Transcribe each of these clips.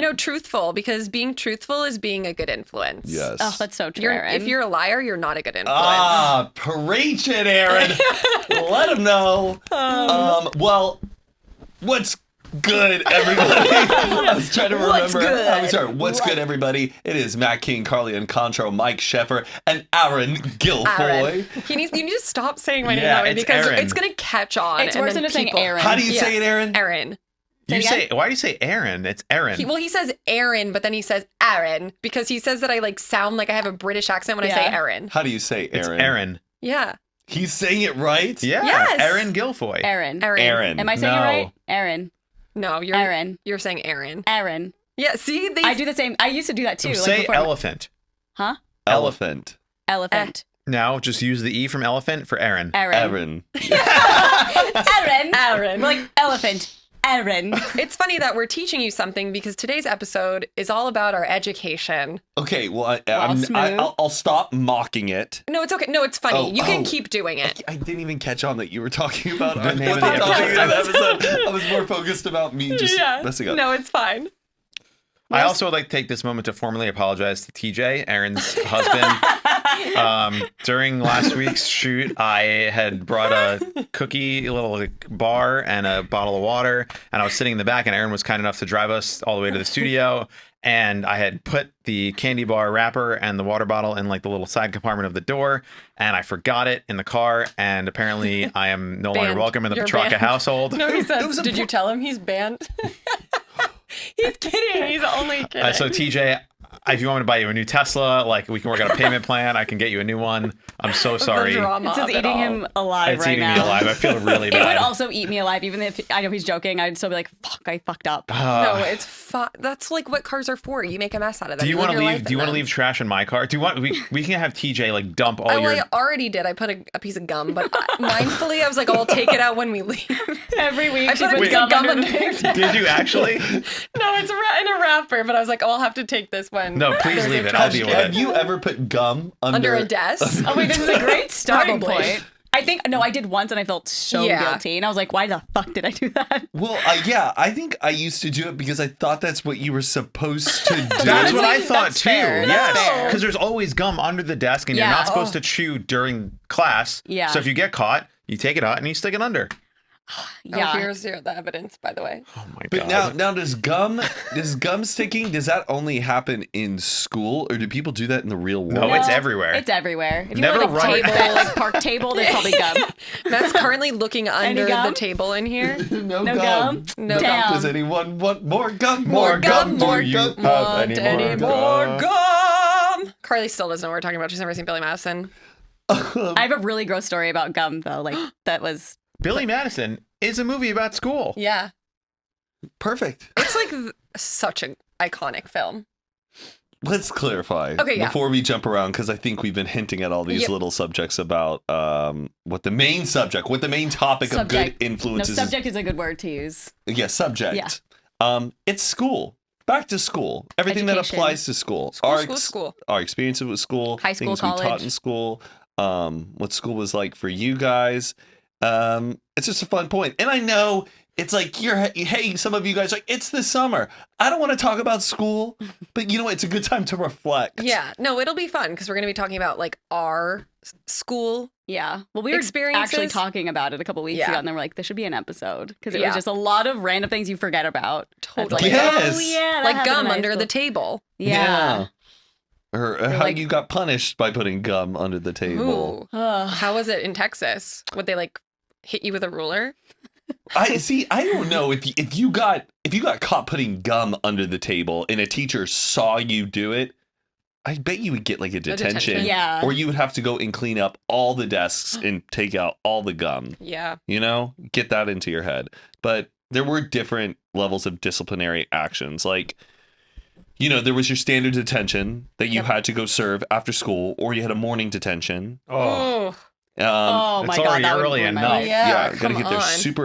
No, truthful, because being truthful is being a good influence. Yes. Oh, that's so true, Erin. If you're a liar, you're not a good influence. Ah, preach it, Erin. Let him know. Well, what's good, everybody? I was trying to remember. What's good, everybody? It is Matt King, Carly Incontro, Mike Sheffer, and Erin Gilfoy. You need to stop saying my name Yeah, that way it's because Erin. it's going to catch on. It's worse than just saying Erin. How do you say it, Erin? Erin. Why do you say Erin? It's Erin. He says Erin, but then he says Erin because he says that I like sound like I have a British accent when I say Erin. How do you say Erin? It's Erin. Yeah. He's saying it right? Yeah. Yes. Erin Gilfoy. Erin. Erin. Am I saying it right? Erin. No, Erin. You're saying Erin. Erin. Yeah, see? I do the same. I used to do that too. Say before. elephant. Huh? Elephant. Elephant. Now just use the E from elephant for Erin. Erin. Erin. Erin. We're like elephant. Erin. It's funny that we're teaching you something because today's episode is all about our education. Okay, well, smooth. I'll stop mocking it. No, it's okay. No, it's funny. You can keep doing it. I didn't even catch on that you were talking about The name of the episode. I was more focused about me just messing up. No, it's fine. I also would like to take this moment to formally apologize to TJ, Erin's husband. During last week's shoot, I had brought a cookie, a little bar, and a bottle of water, and I was sitting in the back, and Erin was kind enough to drive us all the way to the studio, and I had put the candy bar wrapper and the water bottle in like the little side compartment of the door, and I forgot it in the car, and apparently I am no longer welcome in the Petrarca household. No, he says, did you tell him he's banned? He's kidding. He's only kidding. So TJ, if you want me to buy you a new Tesla, like we can work out a payment plan. I can get you a new one. I'm so sorry. It's just eating him alive It's right now. eating me alive. I feel really It bad. would also eat me alive, even if I know he's joking. I'd still be like, "Fuck, I fucked up." No, it's fine. That's like what cars are for. You make a mess out of them. Do you want to live your leave? life Do you in want to them. leave trash in my car? Do you want? We can have TJ like dump all your. I already did. I put a piece of gum, but mindfully, I was like, "Oh, I'll take it out when we leave." Every week, I put a piece of gum under the Did you actually? No, it's in a wrapper, but I was like, "Oh, I'll have to take this one." No, please leave it. I'll deal with Have it. you ever put gum Under a desk. Oh wait, this is a great starting Probably. point. I think I did once, and I felt so guilty, and I was like, "Why the fuck did I do that?" Well, I think I used to do it because I thought that's what you were supposed to do. That's what I thought That's too. fair. Yes, That's fair. because there's always gum under the desk, and you're Yeah. not supposed to chew during class. Yeah. So if you get caught, you take it out and you stick it under. Yeah. Oh, here's the evidence, by the way. Oh my But god. now does gum sticking, does that only happen in school, or do people do that in the real world? No, it's everywhere. It's everywhere. If you Never go like a run- table, like park table, there's probably gum. Matt's currently looking under gum? the table in here. no No gum. gum? No Damn. gum. Does anyone want more gum? More gum, more Do you gum. have Want any more gum? Carly still doesn't know what we're talking about. She's never seen Billy Madison. I have a really gross story about gum, though. Like that was Billy Madison is a movie about school. Yeah. Perfect. It's like such an iconic film. Let's clarify before we jump around, because I think we've been hinting at all these little subjects about what the main topic of good influences No, subject is a good word to use. Yeah, subject. Yeah. It's school. Back to school. Everything that applies to school. School. Our experiences with school. High school, things college. we taught in school. What school was like for you guys. It's just a fun point. And I know it's like, hey, some of you guys are like, it's the summer. I don't want to talk about school, but you know what? It's a good time to reflect. Yeah. No, it'll be fun because we're going to be talking about like our school. Yeah. Well, we were experiences. actually talking about it a couple weeks ago, and then we're like, this should be an episode because it Yeah. was just a lot of random things you forget about. Totally. Like, Yes. oh, yeah. that Like happened in gum high under school. the table. Yeah. Or how like- you got punished by putting gum under the table. Ooh. How was it in Texas? Would they like hit you with a ruler? I don't know if you got caught putting gum under the table and a teacher saw you do it, I bet you would get like a detention. Yeah. Or you would have to go and clean up all the desks and take out all the gum. Yeah. You know, get that into your head. But there were different levels of disciplinary actions. Like, you know, there was your standard detention that you had to go serve after school, or you had a morning detention. Oh, Oh my it's god, already that would early ruin my enough. life. Yeah, gotta come get there on. super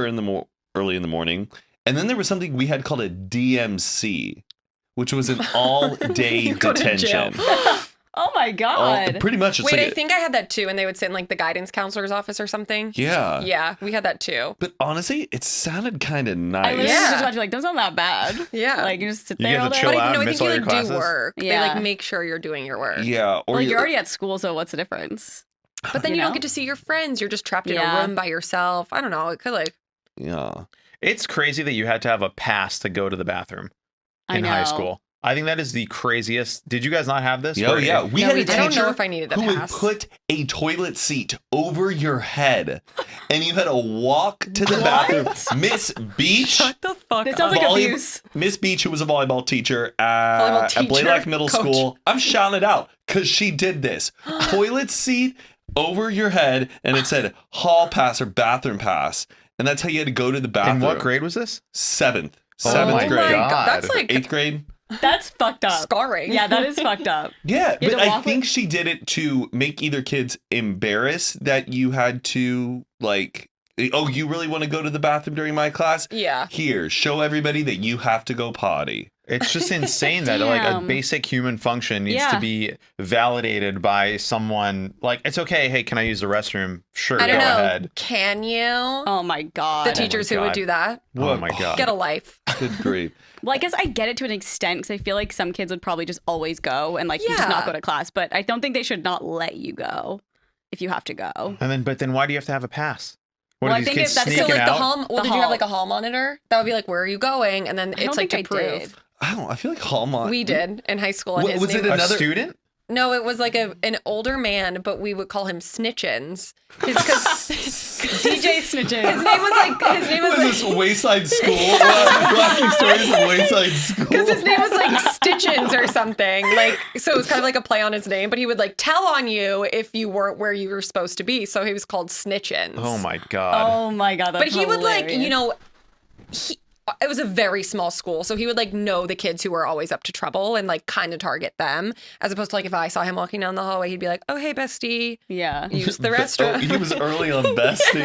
early in the morning. And then there was something we had called a DMC, which was an all-day You go to jail. detention. Oh my God. Pretty much. It's Wait, like I think I had that too, and they would sit in like the guidance counselor's office or something. Yeah. Yeah, we had that too. But honestly, it sounded kind of I nice. literally Yeah. just watch like, doesn't sound that bad. Yeah. Like you just sit You there get all to day. chill But out no, I and think miss all you your like do classes? work. They Yeah. like make sure you're doing your work. Yeah. Or Like you're already at school, so what's the difference? But then you You don't know? get to see your friends. You're just trapped in a Yeah. room by yourself. I don't know. It could like Yeah. It's crazy that you had to have a pass to go to the bathroom in high school. I think that is the craziest. Did you guys not have this? Oh, yeah. We No, had we a didn't. I don't know teacher if I needed a who would pass. put a toilet seat over your head, and you had to walk to the bathroom. Miss Beach. Shut the fuck That up. sounds like Volley- abuse. Miss Beach, who was a volleyball teacher Volleyball at teacher, Blaylock Middle coach. School. I'm shouting it out because she did this. Toilet seat over your head, and it said hall pass or bathroom pass. And that's how you had to go to the bathroom. In what grade was this? Seventh Oh my grade. God. That's like 8th grade. That's fucked up. scarring. Yeah, that is fucked up. Yeah, You had but to I walk think she did it to make either kids embarrassed that you had to, like, oh, you really want to go to the bathroom during my class? Yeah. Here, show everybody that you have to go potty. It's just insane that like a Damn. basic human function needs Yeah. to be validated by someone. Like, it's okay. Hey, can I use the restroom? Sure, I don't go know. ahead. Can you? Oh my God. The teachers who would God. do that. Oh my God. Get a life. Good grief. Well, I guess I get it to an extent because I feel like some kids would probably just always go and like just Yeah. not go to class. But I don't think they should not let you go if you have to go. But then why do you have to have a pass? What Well, are I these think kids if that's So sneaking like the out? hall. Well, The did you have hall. like a hall monitor? That would be like, where are you going? And then I it's don't like to think I prove. did. I feel like Hallmark. We did in high school. And What- his was name it A another- student? No, it was like an older man, but we would call him Snitchins. Because DJ snitches. his name was What like is this Wayside School? Wacky stories of Wayside School. because his name was like Stitchins or something. Like, so it was kind of like a play on his name, but he would like tell on you if you weren't where you were supposed to be. So he was called Snitchins. Oh my God. Oh my God. That's But he would like, hilarious. you know, it was a very small school, so he would like know the kids who were always up to trouble and like kind of target them, as opposed to like if I saw him walking down the hallway, he'd be like, "Oh hey, bestie, Yeah. use the Oh, restroom." he was early on Bestie.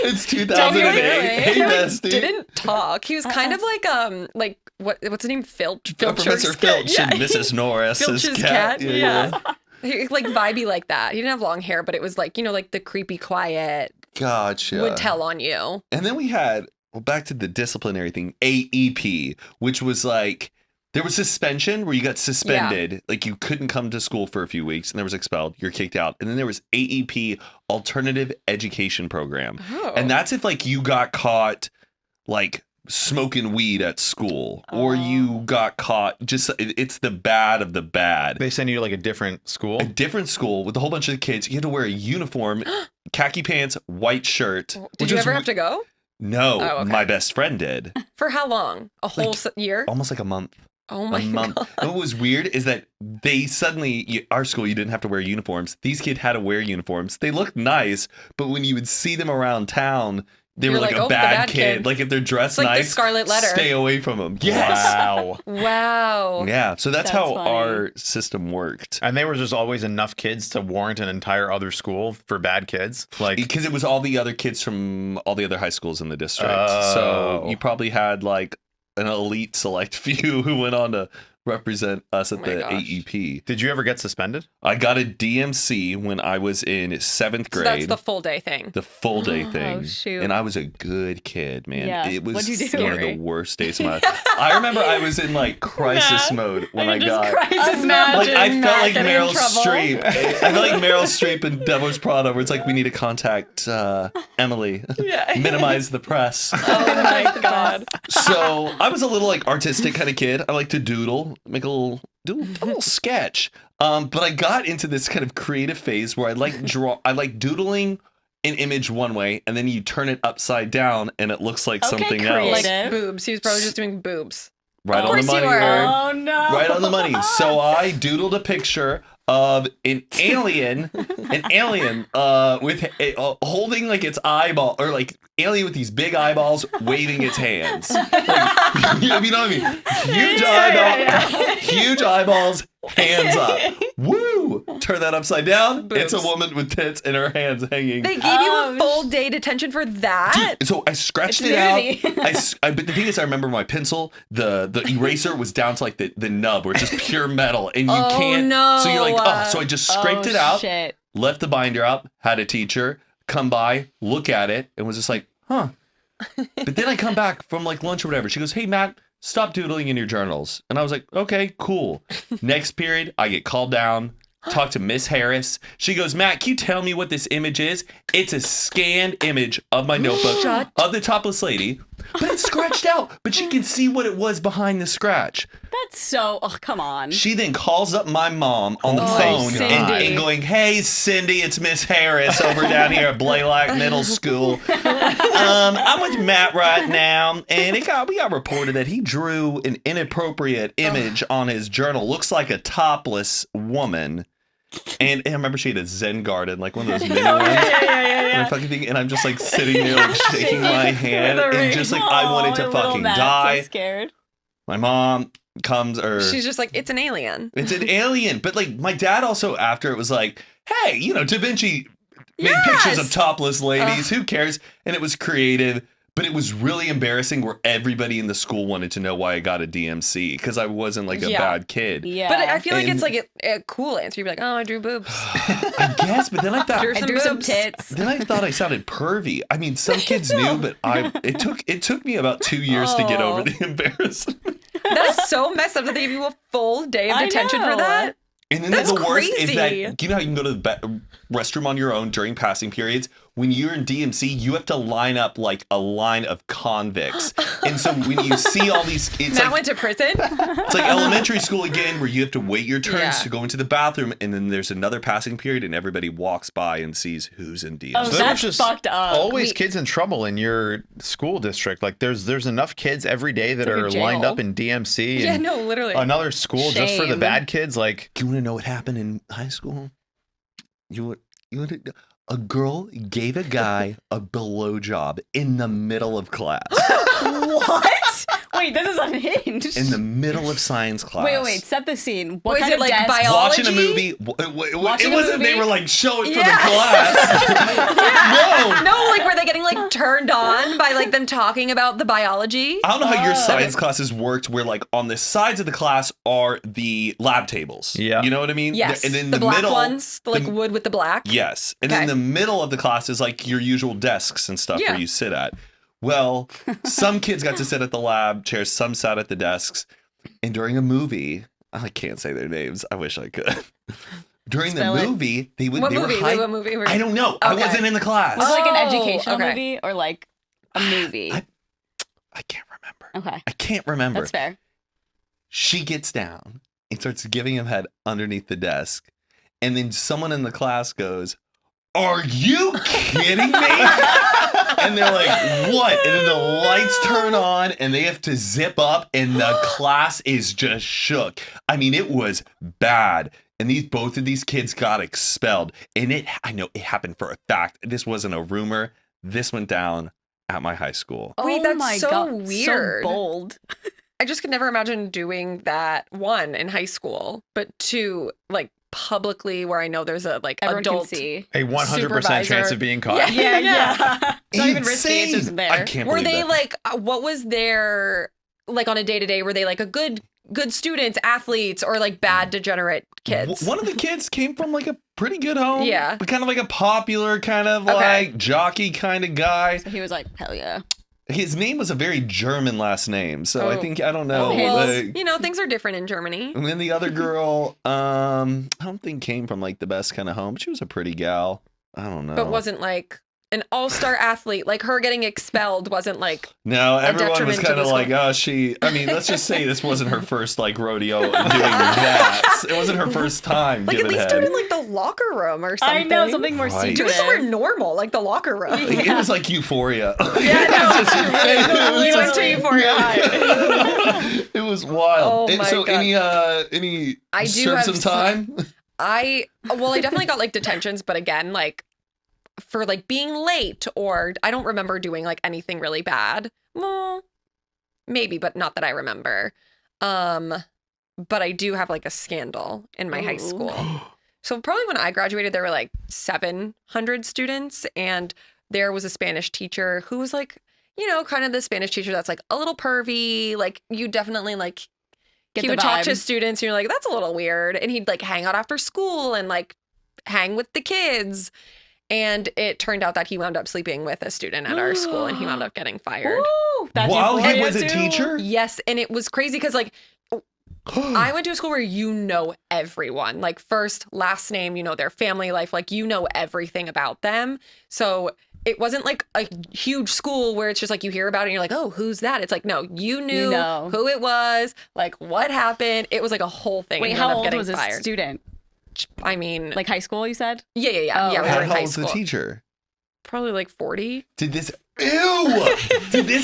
It's 2008. Hey, He, like, Bestie. didn't talk. He was kind of like what's his name? Filch. Professor Filch's cat. Filch Yeah. and Mrs. Norris's Filch's cat. cat. Yeah. He, like vibey like that. He didn't have long hair, but it was like, you know, like the creepy quiet Gotcha. would tell on you. And then we had, well, back to the disciplinary thing, AEP, which was like, there was suspension where you got suspended. Like you couldn't come to school for a few weeks and there was expelled. You're kicked out. And then there was AEP, Alternative Education Program. Oh. And that's if like you got caught like smoking weed at school or you got caught just, it's the bad of the bad. They send you to like a different school? A different school with a whole bunch of kids. You had to wear a uniform, khaki pants, white shirt. Did you ever have to go? No, Oh, okay. my best friend did. For how long? A whole Like, year? Almost like a month. Oh my A month. god. And what was weird is that they suddenly, our school, you didn't have to wear uniforms. These kids had to wear uniforms. They looked nice, but when you would see them around town, they You're were like like, a "Oh, the bad bad kid. kid." Like if they're dressed It's like the nice, Scarlet Letter. stay away from them. Yes. Wow. Wow. Yeah. So that's That's how funny. our system worked. And they were just always enough kids to warrant an entire other school for bad kids. Like, Because it was all the other kids from all the other high schools in the district. So Oh. you probably had like an elite select few who went on to represent us at Oh my the gosh. AEP. did you ever get suspended? I got a DMC when I was in 7th So grade. that's the full day thing. the full day Oh, thing. shoot. And I was a good kid, man. Yeah. It was What'd you do? one of the Scary. worst days of my life. I remember I was in like crisis mode when I got. crisis Like I Imagine felt like Matt getting in Meryl trouble. Streep. I felt like Meryl Streep in Devil's Prada, where it's like we need to contact Emily, minimize the press. Oh my god. So I was a little like artistic kind of kid. I like to doodle, make a little sketch. But I got into this kind of creative phase where I like doodling an image one way, and then you turn it upside down, and it looks like Okay, something creative. else. Like boobs. He was probably just doing boobs. Right Of on the course you money. were. Erin. Oh no. Right on the money. So I doodled a picture of an alien with holding like its eyeball, or like alien with these big eyeballs waving its hands. Like, You know what I mean? Huge eyeballs, hands up. Woo! Turn that upside down. Boobs. It's a woman with tits and her hands hanging. They gave you a full day detention for that? Dude, so I scratched It's it out. nudity. But the thing is, I remember my pencil, the eraser was down to like the nub where it's just pure metal. And you can't. No. So you're like, oh. So I just scraped it out, Shit. left the binder out, had a teacher come by, look at it, and was just like, huh. But then I come back from like lunch or whatever. She goes, hey, Matt, stop doodling in your journals. And I was like, okay, cool. Next period, I get called down, talk to Miss Harris. She goes, Matt, can you tell me what this image is? It's a scanned image of my notebook of the topless lady, but it's scratched out. But she can see what it was behind the scratch. That's so. Oh, come on. She then calls up my mom on the phone and going, hey, Cindy, it's Miss Harris over down here at Blaylock Middle School. I'm with Matt right now, and we got reported that he drew an inappropriate image on his journal. Looks like a topless woman. And I remember she had a Zen garden, like one of those mini ones. And I'm just like sitting there, like shaking my hand, and just like I wanted to fucking die. So scared. My mom comes, She's just like, it's an alien. It's an alien. But like my dad also after it was like, hey, Da Vinci made pictures of topless ladies. Who cares? And it was creative. But it was really embarrassing where everybody in the school wanted to know why I got a DMC because I wasn't like a bad kid. Yeah. But I feel like it's like a cool answer. You'd be like, oh, I drew boobs. I guess, but then I thought I drew some tits. Then I thought I sounded pervy. I mean, some kids knew, but it took me about 2 years to get over the embarrassment. That is so messed up that they give you a full day of detention for that. And then That's the worst is crazy. that, you know how you can go to the restroom on your own during passing periods? When you're in DMC, you have to line up like a line of convicts. And so when you see all these... Matt went to prison? It's like elementary school again, where you have to wait your turns to go into the bathroom, and then there's another passing period, and everybody walks by and sees who's in DMC. Oh, So that's there's just fucked up. always kids in trouble in your school district. Like there's enough kids every day that like a are jail. lined up in DMC. Yeah, and no, literally. another school just for the Shame. bad kids. Like, Do you want to know what happened in high school? You want to... A girl gave a guy a blowjob in the middle of class. What? Wait, this is unhinged. In the middle of science class. Wait. Set the scene. What Was kind it of like desk? biology? Watching a movie. Watching It a wasn't movie? they were like showing for the Yeah. class. No. No, like were they getting like turned on by like them talking about the biology? I don't know how your science classes worked where like on the sides of the class are the lab tables. Yeah. You know what I mean? Yes. And then the black middle, ones, the like wood with the black. Yes. And Okay. then the middle of the class is like your usual desks and stuff Yeah. where you sit at. Well, some kids got to sit at the lab chairs, some sat at the desks. And during a movie, I can't say their names. I wish I could. During Spell the it. movie, they would. What they movie? Were high, What movie? I don't know. I Okay. wasn't in the class. Was it like an Oh, educational okay. movie or like a movie? I can't remember. Okay. I can't remember. That's fair. She gets down and starts giving him head underneath the desk. And then someone in the class goes, "Are you kidding me?" And they're like, "What?" And then the lights turn on and they have to zip up and the class is just shook. I mean, it was bad. And both of these kids got expelled. And I know it happened for a fact. This wasn't a rumor. This went down at my high school. Wait, Oh that's my so God. weird. So bold. I just could never imagine doing that, one, in high school, but two, like publicly where I know there's a like Everyone adult can see. a 100% chance Supervisor. of being caught. Yeah. It's not even risky. It's Insane. just there. I can't Were believe they that. like what was their like on a day-to-day, were they like a good students, athletes, or like bad degenerate kids? One of the kids came from like a pretty good home. Yeah. But kind of like a popular kind of Okay. like jockey kind of guy. So he was like, hell yeah. His name was a very German last name. So I Oh. think, I don't know. Oh, Well, like- you know, things are different in Germany. and then the other girl, I don't think came from like the best kind of home. She was a pretty gal. I don't know. But wasn't like an all-star athlete. Like her getting expelled wasn't like No, everyone was detriment to kind of the like, school. I mean, let's just say this wasn't her first like rodeo doing that. It wasn't her first time like at giving least head. do it in like the locker room or something. I know, something more Right. Do it secretive. somewhere normal, like the locker room. Like, it was like Euphoria. You went to Euphoria High. It was wild. Oh my So God. any I do serve have some time? I definitely got like detentions, but again, like for like being late, or I don't remember doing like anything really bad. Well, maybe, but not that I remember. But I do have like a scandal in my high school. So probably when I graduated, there were like 700 students, and there was a Spanish teacher who was like, you know, kind of the Spanish teacher that's like a little pervy. Like you definitely like, he would talk to students and you're like, that's a little weird. And he'd like hang out after school and like hang with the kids. And it turned out that he wound up sleeping with a student at our school and he wound up getting fired. Ooh, that's While he euphoria was a too. teacher? Yes. And it was crazy because like, I went to a school where you know everyone, like first, last name, you know, their family life, like you know everything about them. So it wasn't like a huge school where it's just like you hear about it and you're like, oh, who's that? It's like, no, you knew who it was, like what happened. It was like a whole thing. Wait, and how old was this fired. student? I mean, Like high school, you said? yeah. Oh, Yeah, we were in How high old's the school. teacher? Probably like 40. Did this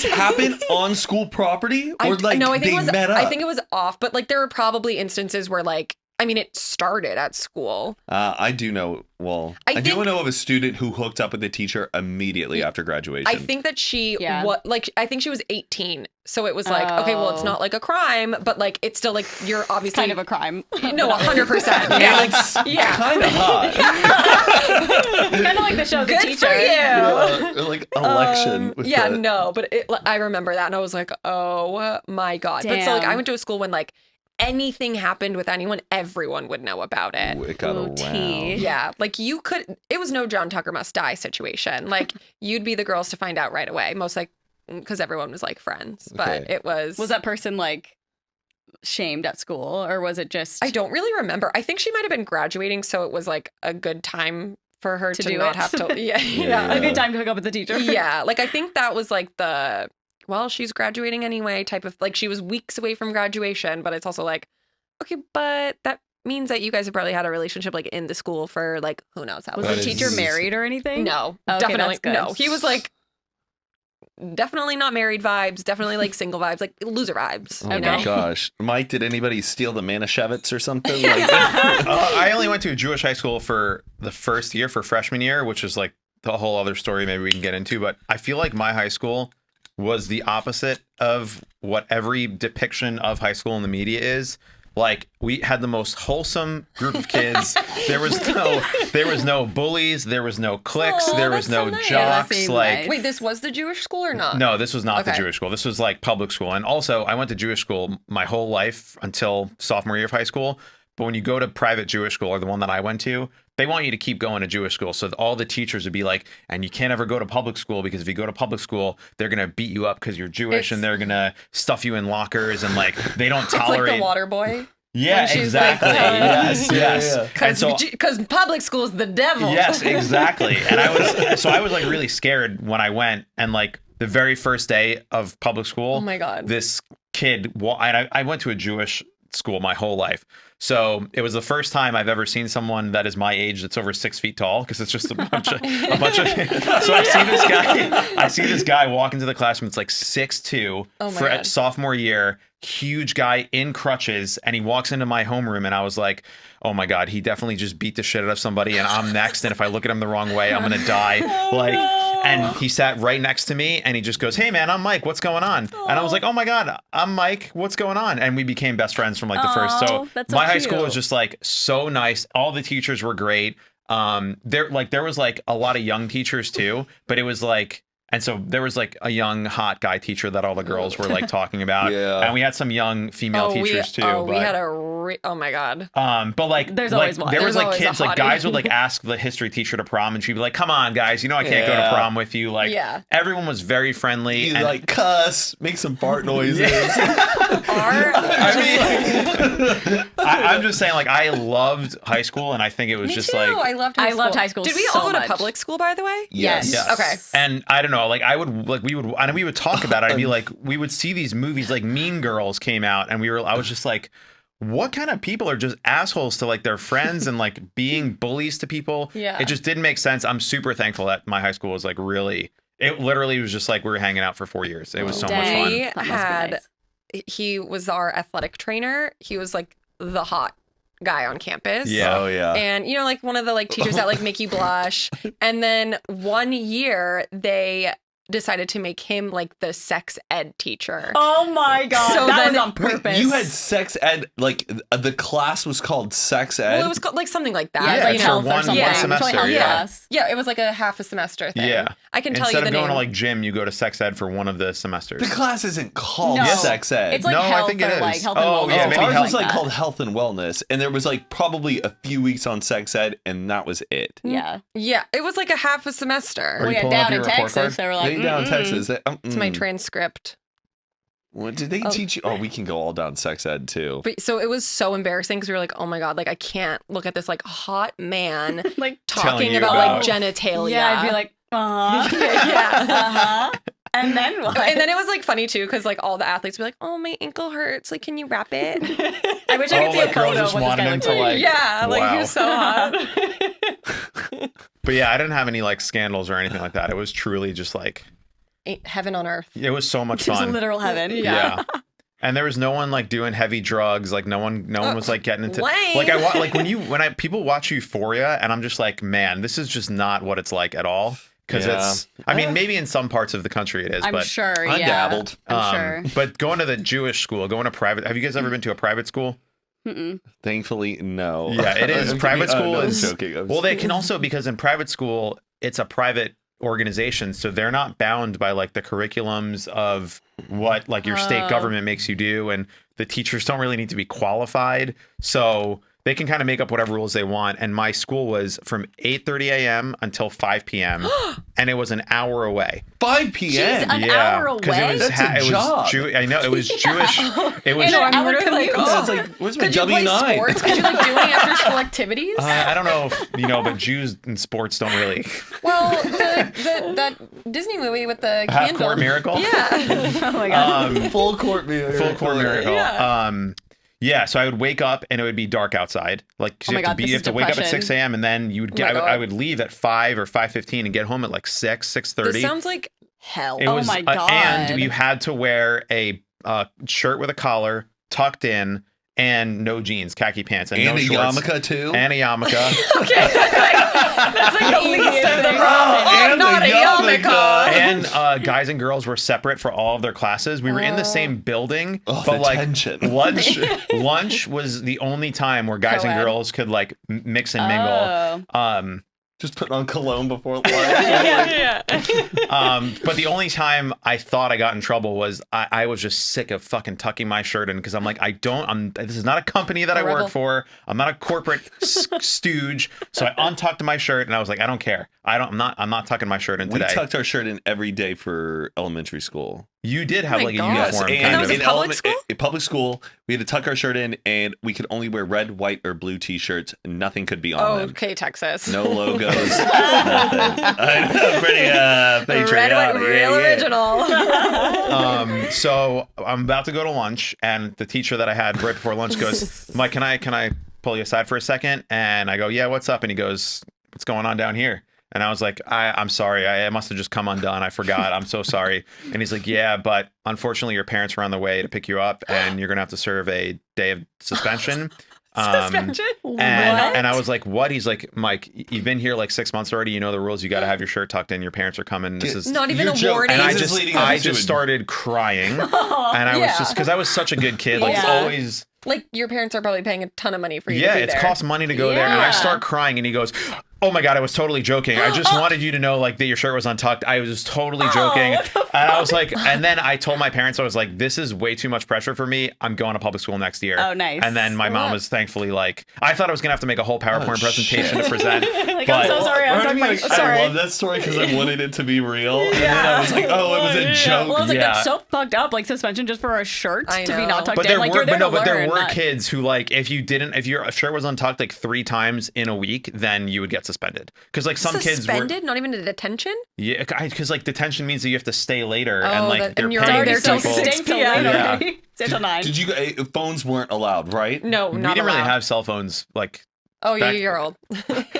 happen on school property? Or like no, I think they it was, met up? I think it was off, but like there were probably instances where like, I mean, it started at school. I do know. Well, I do know of a student who hooked up with the teacher immediately after graduation. I think that I think she was 18. So it was like, okay, well, it's not like a crime, but like, it's still like, you're obviously Kind of a crime. No, 100%. Yeah. It's kind of hot. It's kind of like the show The Good Teacher. for you. Yeah, like election. with Yeah, the- no, but I remember that and I was like, oh my God. But so like, I went to a school when like anything happened with anyone, everyone would know about it. It got Ooh, around. tea. Yeah, like you could, it was no John Tucker Must Die situation. Like you'd be the girls to find out right away. Most like, because everyone was like friends, but Okay. it was. Was that person like shamed at school or was it just. I don't really remember. I think she might have been graduating, so it was like a good time for her to do not it. have to. Yeah, Yeah. a good time to hook up with the teacher? yeah. Like I think that was like well, she's graduating anyway type of, like she was weeks away from graduation, but it's also like, okay, but that means that you guys have probably had a relationship like in the school for like who knows how Was long. the teacher married or anything? No, Okay, definitely that's good. no. He was like definitely not married vibes, definitely like single vibes, like loser vibes. Oh you my know? gosh. Mike, did anybody steal the Manischewitz or something? Like, I only went to a Jewish high school for the first year, for freshman year, which is like the whole other story maybe we can get into. But I feel like my high school was the opposite of what every depiction of high school in the media is. Like we had the most wholesome group of kids. There was no bullies. There was no cliques. Oh, there was that's so no nice. Yeah, that jocks. seems Like nice. Wait, this was the Jewish school or not? no, this was not the Okay. Jewish school. This was like public school. And also, I went to Jewish school my whole life until sophomore year of high school. But when you go to private Jewish school, or the one that I went to, they want you to keep going to Jewish school. So all the teachers would be like, and you can't ever go to public school because if you go to public school, they're going to beat you up because you're Jewish and they're going to stuff you in lockers and like they don't It's like tolerate. the water boy. Yeah, when she's like, exactly. Yes, yes. Yeah. And so Because public school is the devil. yes, exactly. And I was like really scared when I went, and like the very first day of public school. Oh my God. This kid, I went to a Jewish school my whole life. So it was the first time I've ever seen someone that is my age that's over 6 feet tall, because it's just a bunch of. So I see this guy walk into the classroom. It's like 6'2" Oh my for God. sophomore year, huge guy in crutches, and he walks into my homeroom, and I was like, oh my God, he definitely just beat the shit out of somebody, and I'm next, and if I look at him the wrong way, I'm gonna die. And he sat right next to me, and he just goes, hey man, I'm Mike, what's going on? And I was like, oh my God, I'm Mike, what's going on? And we became best friends from like the first. So that's so my high school cute. was just like so nice. All the teachers were great. There was like a lot of young teachers too, but it was like, and so there was like a young hot guy teacher that all the girls were like talking about. Yeah. And we had some young female teachers too. We had oh my God. But like, There's like, always one. there was There's like always a kids, like hottie. guys would like ask the history teacher to prom, and she'd be like, "Come on, guys, you know I can't go to Yeah. prom with you." Like, Yeah. everyone was very friendly. you and like cuss, make some fart noises. I'm just saying, like, I loved high school, and I think it was Me just too. like, I loved high I school. loved high school Did we so all go to much. public school, by the way? Yes. Yes. Okay. And I don't know, like I would like we would talk about it. I'd be like, we would see these movies, like Mean Girls came out, and I was just like, what kind of people are just assholes to like their friends and like being bullies to people? Yeah. It just didn't make sense. I'm super thankful that my high school was like really. It literally was just like we were hanging out for 4 years. It was so much fun. We That must be had, nice. he was our athletic trainer. He was like the hot guy on campus. Yeah. Oh yeah. And you know, like one of the like teachers that like make you blush. And then one year they decided to make him like the sex ed teacher. Oh my God. So that then- was on purpose. Wait, you had sex ed, like the class was called sex ed? Well, it was called like something like that. Yeah, Yeah, like, it's you know, for one yeah. semester. Health Yeah. class. Yeah, it was like a half a semester thing. Yeah. I can tell Instead you the of going name. to like gym, you go to sex ed for one of the semesters. The class isn't called No. sex ed. It's like No, I health think it or is. like health Oh, and wellness. yeah, or maybe ours something was like that. called health and wellness, and there was like probably a few weeks on sex ed, and that was it. Yeah. Yeah, it was like a half a Are semester. you Well, yeah, pulling up down your in report Texas, card? they were like, They down in Texas. It's my transcript. What did they teach you? Oh, we can go all down sex ed too. But so it was so embarrassing because we were like, oh my God, like I can't look at this like hot man like, Telling talking you about about- like genitalia. yeah, I'd be like, yeah. uh-huh. And then what? And then it was like funny too because like all the athletes would be like, oh, my ankle hurts. Like, can you wrap it? I wish I could see a like girls photo of just what this wanted guy him looks to like. like. Yeah, like Wow. he was so hot. But yeah, I didn't have any like scandals or anything like that. It was truly just like, Ain't heaven on earth. it was so much It was fun. literal heaven. Yeah. And there was no one like doing heavy drugs. Like no one was like getting into lame. like when people watch Euphoria, and I'm just like, man, this is just not what it's like at all. Because Yeah. it's, I mean, maybe in some parts of the country it is, I'm but sure, I yeah. dabbled. I'm sure. But going to the Jewish school, going to private. Have you guys ever been to a private school? Thankfully, no. Yeah, it is. Private school no, I'm is. joking. I'm Well, they can also, because in private school, it's a private organization, so they're not bound by like the curriculums of what like your state government makes you do, and the teachers don't really need to be qualified, so they can kind of make up whatever rules they want. And my school was from 8:30 a.m. until 5 p.m. and it was an hour away. 5 p.m. Jeez, an hour away? That's a job. I know it was Jewish. It was. And I'm hour literally like, commute. oh. Sounds like, where's my Could you play W9? sports? Could you like do any after school activities? I don't know if you know, but Jews in sports don't really. Well, that Disney movie with the Half candle. Court Miracle. Yeah. Oh my God. Full court miracle. Full court miracle. Yeah. Yeah, so I would wake up and it would be dark outside. Like, 'cause Oh my God, you this have is to wake up at depression. 6 a.m. and then you would get. Oh my I God. would leave at 5 or 5:15 and get home at like 6:30. This sounds like hell. It Oh was, my God. and you had to wear a shirt with a collar, tucked in, and no jeans, khaki pants, and And no a shorts. yarmulke too. And a yarmulke. Okay, that's like the least of the problem. and Not the a yarmulke. And guys and girls were separate for all of their classes. We were in the same building, Oh, but the like tension. lunch was the only time where guys and Co-ed. girls could like mix and mingle. Oh. Just putting on cologne before lunch. Yeah. But the only time I thought I got in trouble was I was just sick of fucking tucking my shirt in because I'm like, this is not a company that I rebel. work for. I'm not a corporate stooge. So I untucked my shirt and I was like, I don't care. I'm not tucking my shirt in We today. tucked our shirt in every day for elementary school. You did have Oh my like a God. Yes, uniform. and that was kind in of. public school? In public school, we had to tuck our shirt in, and we could only wear red, white, or blue T-shirts. And nothing could be on Oh, them. okay, Texas. No logos. Nothing. I know, pretty patriotic. Red, white, Yeah, real yeah. original. So I'm about to go to lunch, and the teacher that I had right before lunch goes, Mike, can I pull you aside for a second? And I go, yeah, what's up? And he goes, what's going on down here? And I was like, I'm sorry. I must have just come undone. I forgot. I'm so sorry. And he's like, yeah, but unfortunately your parents were on the way to pick you up and you're going to have to serve a day of suspension. Suspension? And I was like, what? He's like, Mike, you've been here like 6 months already. You know the rules. You got to have your shirt tucked in. Your parents are coming. This is Not even You're a joking. warning. and This is leading up I to just it. started crying. And I was just, because I was such a good kid. Like, it's Yeah. always... Like, your parents are probably paying a ton of money for you Yeah, to be it's there. cost money to go there. And I Yeah. start crying and he goes, oh my God, I was totally joking. I just wanted you to know like that your shirt was untucked. I was totally joking. And I was like, and then I told my parents, I was like, this is way too much pressure for me. I'm going to public school next year. Oh, nice. And then my mom was thankfully like, I thought I was going to have to make a whole PowerPoint presentation to present. Like, but I'm so sorry. I'm talking about. Sorry. I love that story because I wanted it to be real. And then I was like, oh, it was a joke. Well, I was like, Yeah. that's so fucked up. Like suspension just for a shirt I to be know. not tucked But in. there Like were, you're there but to there learn, were not- kids who like, if your shirt was untucked like 3 times in a week, then you would get suspended. Because like some kids were, Suspended? Not even a detention? yeah, because like detention means that you have to stay later, Oh, and like that- they're and you're paying already these there people. till 6 Stay till p.m. later. Yeah. Stay till 9. Did you? Phones weren't allowed, right? No, We not didn't really allowed. have cell phones. Like Oh, back- you're old.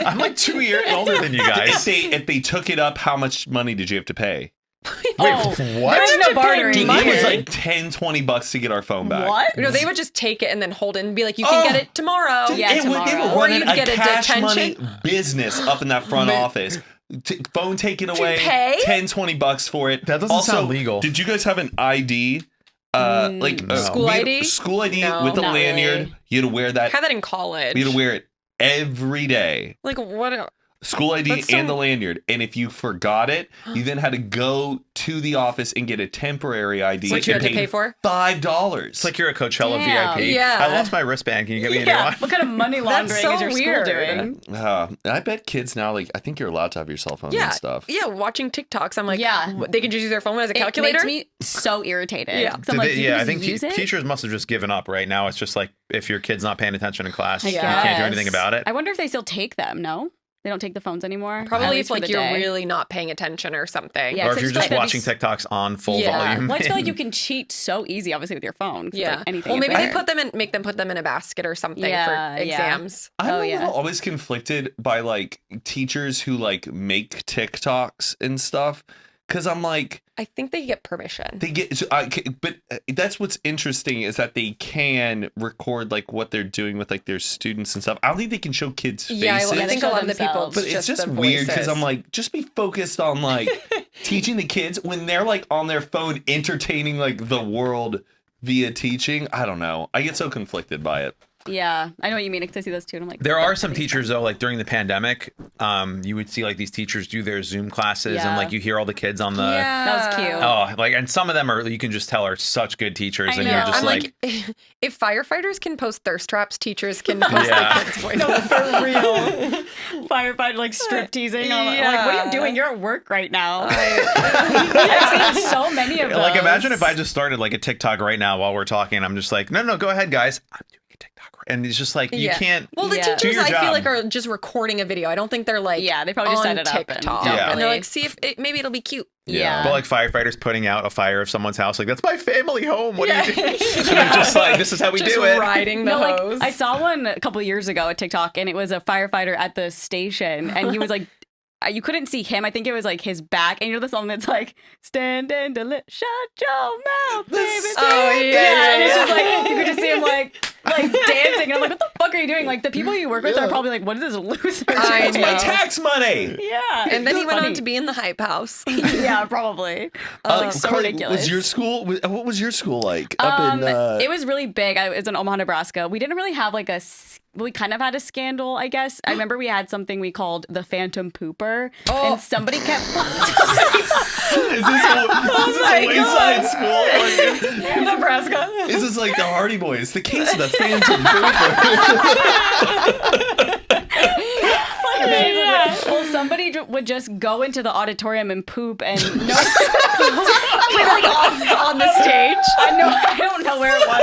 I'm like 2 years older than you If guys. they took it up, how much money did you have to pay? Oh, what? There's no bartering. Dude, Money. it was like $10-20 to get our phone back. What? No, they would just take it and then hold it and be like, you can get it tomorrow. Yeah, They tomorrow. were Or running you'd a get a cash detention. money business up in that front office. phone taken away. pay? 10, $20 for it. That doesn't sound legal. Did you guys have an ID? School ID? School ID No, with a not lanyard. really. You had to wear that. I had that in college. You had to wear it every day. Like what? School ID That's so- and the lanyard. And if you forgot it, you then had to go to the office and get a temporary ID. Which you had to and pay for? $5. It's like you're a Coachella Damn. VIP. Yeah. I lost my wristband. Can you get me a new Yeah. one? What kind of money laundering so is your weird. school doing? I bet kids now, like, I think you're allowed to have your cell phone Yeah. and stuff. Yeah, watching TikToks. I'm like, Yeah. they can just use their phone as a calculator. It makes me so irritated. Yeah. 'Cause I'm like, you I just think use it? teachers must have just given up right now. It's just like if your kid's not paying attention in class, I you can't do guess. anything about it. I wonder if they still take them. No, they don't take the phones anymore. At Probably least if for like the you're day. really not paying attention or something. Yeah, or 'cause if I you're just just feel like watching that'd TikToks on full Yeah. volume. Well, I just feel like you can cheat so easy, obviously, with your phone. 'cause, Yeah. like, anything. Well, is maybe they there. make them put them in a basket or something Yeah, for yeah. exams. I'm Oh, a yeah. little always conflicted by like teachers who like make TikToks and stuff. Cause I'm like, I think they get permission. they get, but that's what's interesting is that they can record like what they're doing with like their students and stuff. I don't think they can show kids' faces. Yeah, I they think a show lot of the people. themselves. But it's just the weird because voices. I'm like, just be focused on like teaching the kids when they're like on their phone entertaining like the world via teaching. I don't know. I get so conflicted by it. Yeah, I know what you mean. Because I see those too, and I'm like, There are that's some pretty teachers though, like during the pandemic, you would see like these teachers do their Zoom classes and Yeah. like you hear all the kids on the That was cute. oh, like, and some of them are, you can just tell are such good teachers, I and know. you're just I'm like, like, if firefighters can post thirst traps, teachers can post Yeah. their kids' voices. No, for real. Firefighter like strip teasing. I'm like, what are you doing? You're at work right now. I've seen so many of those. like imagine if I just started like a TikTok right now while we're talking. I'm just like, no, go ahead, guys. I'm doing a TikTok, and it's just like you Yeah. can't. Well, the Yeah. Do teachers your I feel job. like are just recording a video. I don't think they're like Yeah, they probably just on set it up and TikTok. don't And they're really- like, see if maybe it'll be cute. Yeah. But like firefighters putting out a fire of someone's house, like that's my family home. What are you doing? And they're just like, this is how we Just do it. riding the No, like hose. I saw one a couple of years ago at TikTok, and it was a firefighter at the station, and he was like, you couldn't see him. I think it was like his back, and you know the song that's like, "Stand and shut your mouth, baby." Oh, yeah, and it's just yeah. like you could just see him like dancing. And I'm like, what the fuck are you doing? Like the people you work with are probably like, what is this loser? I doing? My know. tax money. Yeah, And then he went on funny. to be in the hype house. Yeah, probably. Like, so Carly, ridiculous. Was your school? What was your school like? Up in. It was really big. It was in Omaha, Nebraska. We didn't really have like we kind of had a scandal, I guess. I remember we had something we called the Phantom Pooper, and somebody kept. Is this a Wayside School? in Nebraska. Is this like the Hardy Boys? The case of the Phantom Pooper. Well, somebody would just go into the auditorium and poop, and Wait, like on the stage? I don't know where it was.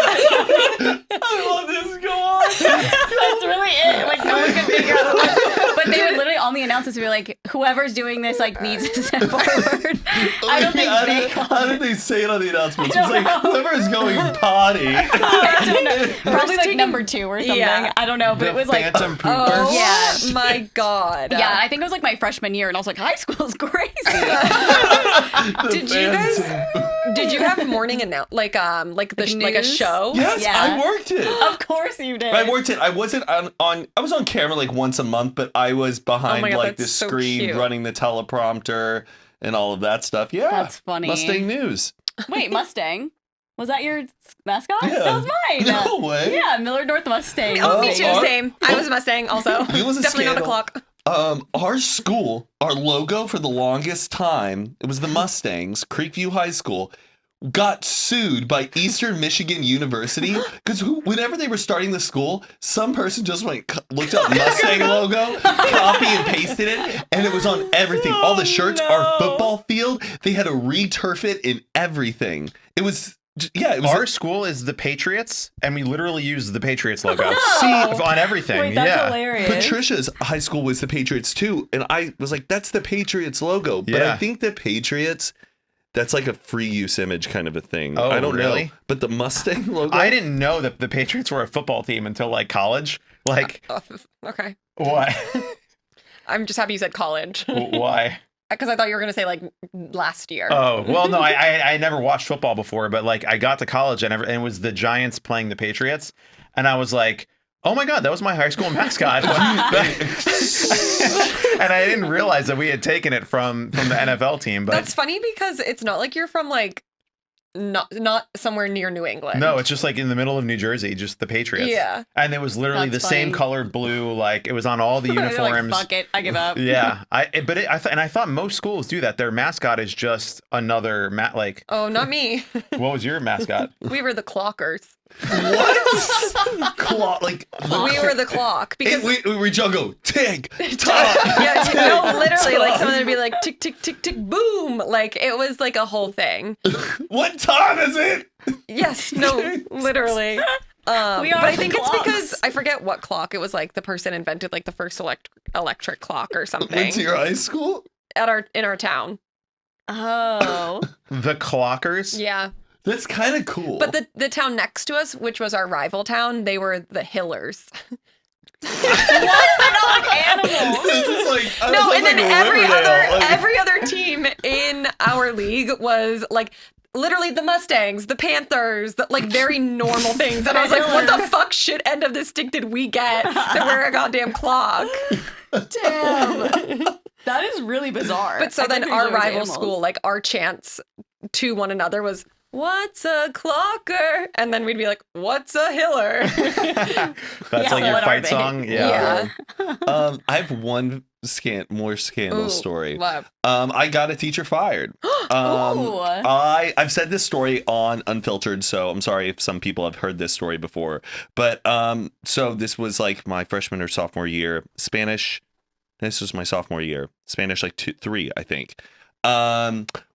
I love this. Go on. That's really it. Like no one could figure out what it was. But they would literally on the announcements be like, "Whoever's doing this like needs to step forward." I don't think they. How did they say it on the announcements? It was like whoever is going potty. Probably like number 2 or something. Yeah. I don't know, but The it was like. Phantom Poopers. Oh Yeah. my god. Yeah, I think it was like my freshman year, and I was like, high school's crazy. Did you have morning like like a news? show? Yes, Yeah. I worked it. Of course you did. I worked it. I wasn't on. I was on camera like once a month, but I was behind Oh my God, like the that's so screen, cute. running the teleprompter and all of that stuff. Yeah, That's funny. Mustang News. Wait, Mustang? Was that your mascot? Yeah. That was mine. No way. Yeah, Millard North Mustang. Oh, me too. our- Same. I was a Mustang also. It was a Definitely not a scandal. clock. Our school, our logo for the longest time, it was the Mustangs, Creekview High School, got sued by Eastern Michigan University because whenever they were starting the school, some person just looked up Mustang logo, copy and pasted it, and it was on everything. All the shirts, our football field, they had to re-turf it in everything. It was. Yeah, it was Our school is the Patriots, and we literally use the Patriots logo See, on everything. Wait, that's yeah. hilarious. Patricia's high school was the Patriots too, and I was like, "That's the Patriots logo." But Yeah. I think the Patriots, that's like a free use image kind of a thing. Oh, I don't know, really? but the Mustang logo. I didn't know that the Patriots were a football team until like college. Like, Okay. why? I'm just happy you said college Why? because I thought you were gonna say like last year. Oh, well, no, I never watched football before, but like I got to college and it was the Giants playing the Patriots, and I was like, oh my God, that was my high school mascot. And I didn't realize that we had taken it from the NFL team. But That's funny because it's not like you're from like not somewhere near New England. no, it's just like in the middle of New Jersey, just the Patriots. Yeah. And it was literally That's the same funny. colored blue, like it was on all the They're uniforms. like, fuck it, I give up. Yeah, I thought most schools do that. Their mascot is just another like. Oh, not me. What was your mascot? We were the clockers. What? Like We were the clock because we go tick tock. yeah, no, literally, like someone would be like tick tick tick tick boom, like it was like a whole thing. What time is it? Yes, no, literally. We are But I the think it's clocks. because I forget what clock it was. Like the person invented like the first electric clock or something Went to your high school? in our town. Oh. The Clockers? Yeah, That's kind of cool. but the town next to us, which was our rival town, they were the Hillers. They're not like animals. This is like No, and then Riverdale. every other team in our league was like literally the Mustangs, the Panthers, like very normal things. And I was like, what the fuck shit end of this stick did we get to wear a goddamn clock? Damn. That is really bizarre. But so I then think our there's always rival animals. school, like our chants to one another was, "What's a clocker?" And then we'd be like, "What's a hiller?" That's Yeah, like your what are fight they? song? Yeah. I have one more scandal Ooh, story. love. I got a teacher fired. Ooh. I've said this story on Unfiltered, so I'm sorry if some people have heard this story before. But so this was like my freshman or sophomore year. Spanish. This was my sophomore year. Spanish, like 3, I think.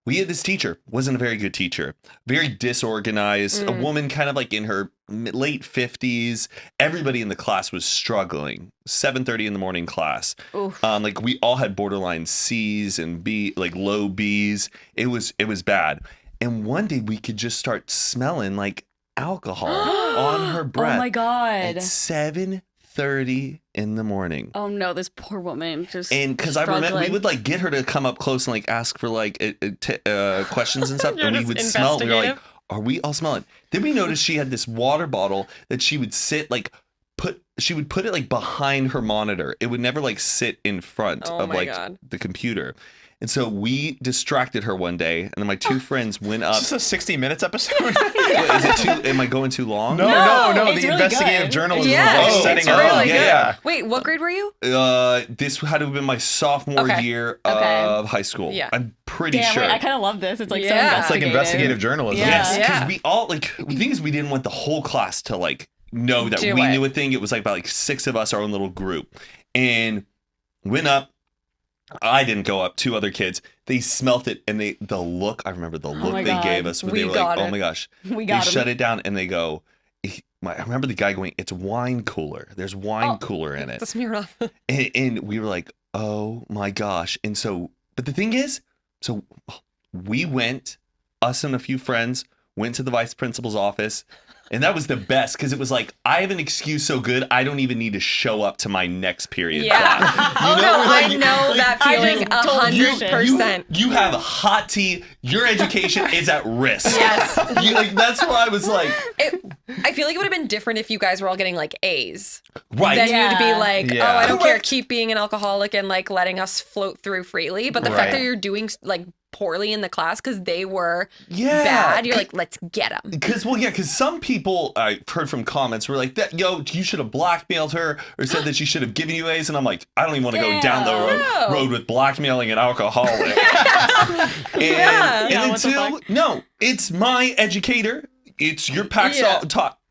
We had this teacher, wasn't a very good teacher, very disorganized, a woman kind of like in her late 50s. Everybody in the class was struggling. 7:30 in the morning class. Oof. Like we all had borderline C's and B, like low B's. It was bad. And one day we could just start smelling like alcohol on her breath. Oh my God. At 7:30 in the morning. Oh no, this poor woman just. And because I remember we would like get her to come up close and like ask for like questions and stuff, You're and we just would smell. We were like, investigative. "Are we all smelling?" Then we noticed she had this water bottle that she would sit like she would put it like behind her monitor. It would never like sit in front Oh of my like God. the computer. And so we distracted her one day, and then my 2 friends went up. Is this a 60 Minutes episode? What, is it too? Am I going too long? No, it's the really investigative good. journalism Yeah, of like it's setting really up. good. Yeah. Wait, what grade were you? This had to have been my sophomore Okay. year Okay. of high school. Yeah. I'm pretty Damn, sure. wait, I kind of love this. It's like so Yeah. It's like investigative journalism. Yeah. Yes, because Yeah. we all like the thing is we didn't want the whole class to like know that Do we it. knew a thing. It was like about like 6 of us, our own little group, and went up. I didn't go up. 2 other kids. They smelt it, and the look. I remember the look my they God. gave us. Where We they were got like, "Oh it. my gosh!" We They got shut him. it down, and they go. I remember the guy going, "It's wine cooler. There's wine cooler in it." The Smirnoff. And we were like, oh my gosh. And so, but the thing is, so we went, us and a few friends went to the vice principal's office. And that was the best because it was like, I have an excuse so good, I don't even need to show up to my next period Yeah. class. Oh You no, know, I like- know that I feeling just told you. 100%. You have a hot tea. Your education is at risk. Yes. That's why I was like, I feel like it would have been different if you guys were all getting like A's. right. Then you'd be Yeah. like, Yeah. oh, I don't care, Correct. keep being an alcoholic and like letting us float through freely. But the fact Right. that you're doing like poorly in the class because they were Yeah. bad, you're like, let's get them. Because some people I've heard from comments were like, "That you should have blackmailed her or said that she should have given you A's," and I'm like, I don't even want to go down the No. road with blackmailing an alcoholic. and Yeah. Yeah, then what the 2, fuck? no, it's my educator. It's your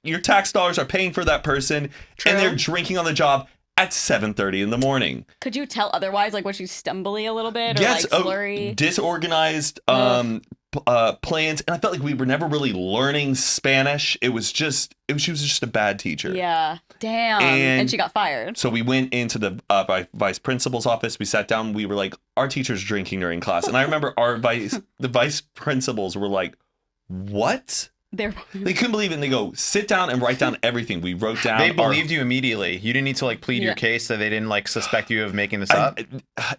your tax dollars are paying for that person, True. and they're drinking on the job at 7:30 in the morning. Could you tell otherwise? Like, was she stumbly a little bit or Yes, like slurry? disorganized plans, and I felt like we were never really learning Spanish. She was just a bad teacher. Yeah. Damn. And- And she got fired. So we went into the vice principal's office. We sat down. We were like, our teacher's drinking during class, and I remember the vice principals were like, "What?" They couldn't believe it. And they go, sit down and write down everything. We wrote down. They believed you immediately. You didn't need to like plead your case, so they didn't like suspect you of making this up. It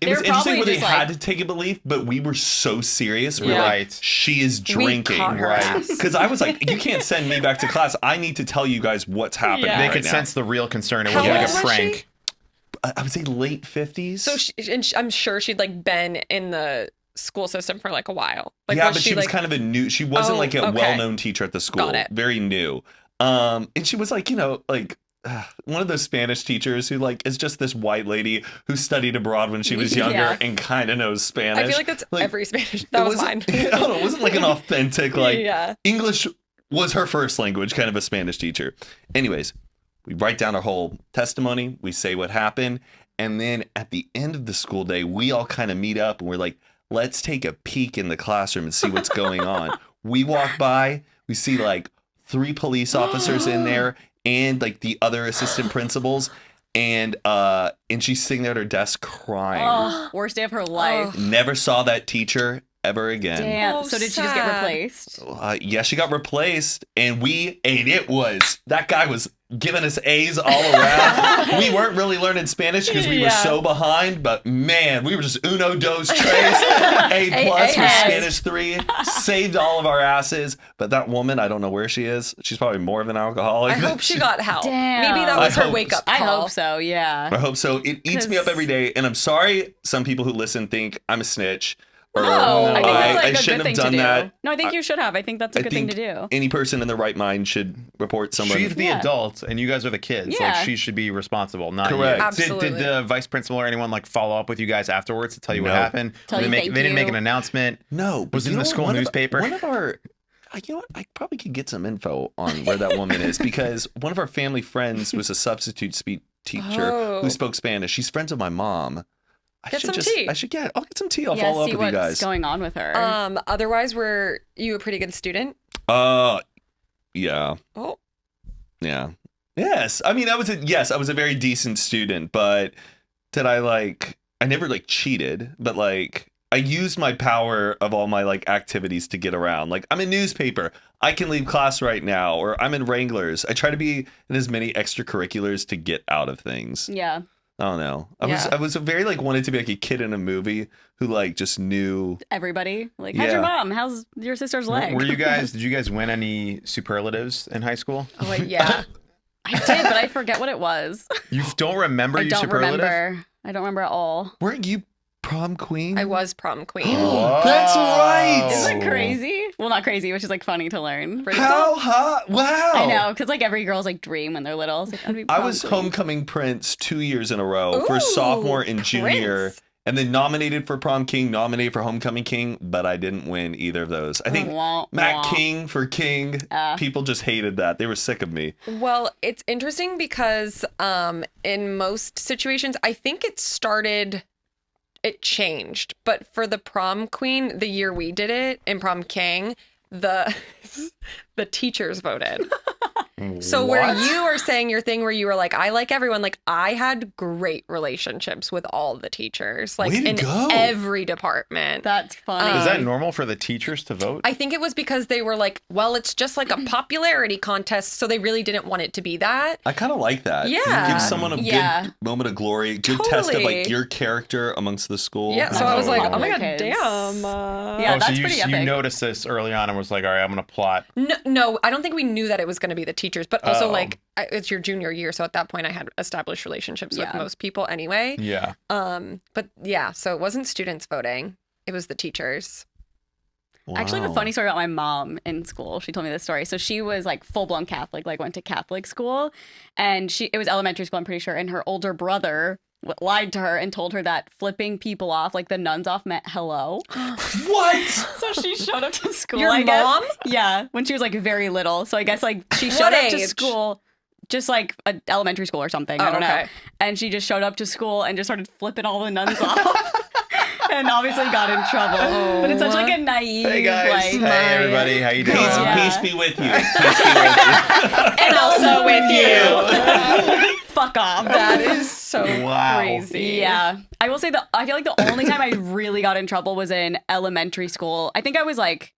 was interesting where they had to take a belief, but we were so serious. We're like, she is drinking. Right. Because I was like, you can't send me back to class. I need to tell you guys what's happening. They right could now. sense the real concern. It How wasn't like a old was prank. she? I would say late 50s. So I'm sure she'd like been in the school system for like a while. Like, yeah, but she was kind of a new. She wasn't like a well-known teacher at the school. Got it. Very new. And she was like, like one of those Spanish teachers who like is just this white lady who studied abroad when she was younger and kind of knows Spanish. I feel like that's every Spanish. That was mine. I don't know. It wasn't like an authentic English was her first language, kind of a Spanish teacher. Anyways, we write down our whole testimony. We say what happened. And then at the end of the school day, we all kind of meet up and we're like, let's take a peek in the classroom and see what's going on. We walk by, we see like 3 police officers in there and like the other assistant principals. And she's sitting there at her desk crying. Oh, worst day of her life. Never saw that teacher ever again. Damn. So did she just get replaced? Yeah, she got replaced. And that guy was giving us A's all around. We weren't really learning Spanish because we were so behind, but man, we were just uno, dos, tres, A+ for Spanish 3. Saved all of our asses. But that woman, I don't know where she is. She's probably more of an alcoholic. I hope she got help. Damn. Maybe that was her wake-up call. I hope so, yeah. I hope so. It eats me up every day. And I'm sorry some people who listen think I'm a snitch. Or, No, I think that's like I a shouldn't good thing have done to do. that. No, I think you should have. I think that's a good thing to think do. Any person in their right mind should report someone. She's the adult, and you guys are the kids. Yeah. Like she should be responsible, not Correct. you. Absolutely. Did the vice principal or anyone like follow up with you guys afterwards to tell you what happened? Tell They you thank didn't make you. an announcement. No. Was it in the school newspaper? One of our, you know what? I probably could get some info on where that woman is because one of our family friends was a substitute speech teacher who spoke Spanish. She's friends with my mom. Get some tea. I'll get some tea. I'll follow up with you guys. See what's going on with her. Otherwise, were you a pretty good student? Yeah. Oh. Yeah. Yes. I mean, I was a very decent student, but did I never like cheated, but like I used my power of all my like activities to get around. Like I'm in newspaper. I can leave class right now, or I'm in Wranglers. I try to be in as many extracurriculars to get out of things. Yeah. I don't know. I was very like wanted to be like a kid in a movie who like just knew everybody. Like, how's your mom? How's your sister's leg? Did you guys win any superlatives in high school? Oh, wait, yeah. I did, but I forget what it was. You don't remember I your don't superlative? remember. I don't remember at all. Weren't you prom queen? I was prom queen. That's right. Isn't it crazy? Well, not crazy, which is like funny to learn. How hot? Wow. I know, because like every girl's like dream when they're little. It's like, I'd be I prom was queen. homecoming prince 2 years in a row for sophomore and junior. Prince. And then nominated for prom king, nominated for homecoming king, but I didn't win either of those. I think Matt King for king, people just hated that. They were sick of me. Well, it's interesting because in most situations, I think it changed. But for the prom queen, the year we did it, in prom king, the teachers voted. So where you are saying your thing where you were like, I like everyone, like I had great relationships with all the teachers, like in every department. That's funny. Is that normal for the teachers to vote? I think it was because they were like, well, it's just like a popularity contest, so they really didn't want it to be that. I kind of like that. Yeah. Give someone a good moment of glory, good test of like your character amongst the school. Yeah, so I was like, oh my God, Kids. damn. Yeah, that's so pretty epic. you noticed this early on and was like, all right, I'm going to plot. No, I don't think we knew that it was going to be the teachers, but also like it's your junior year, so at that point I had established relationships with most people anyway. Yeah. But yeah, so it wasn't students voting; it was the teachers. Wow. I actually have a funny story about my mom in school. She told me this story. So she was like full-blown Catholic, like went to Catholic school, and it was elementary school, I'm pretty sure. And her older brother lied to her and told her that flipping people off, like the nuns off, meant hello. What? So she showed up to school. Your mom? Yeah, when she was like very little. So I guess like she showed up to age? school, just like a elementary school or something. I don't know. And she just showed up to school and just started flipping all the nuns off. And obviously got in trouble. But it's such like a naive, Hey guys. like, Hey everybody. How you doing? Peace be with you. Peace be with you. And also with you. Fuck off. That is so Wow. crazy. Yeah. I will say I feel like the only time I really got in trouble was in elementary school. I think I was like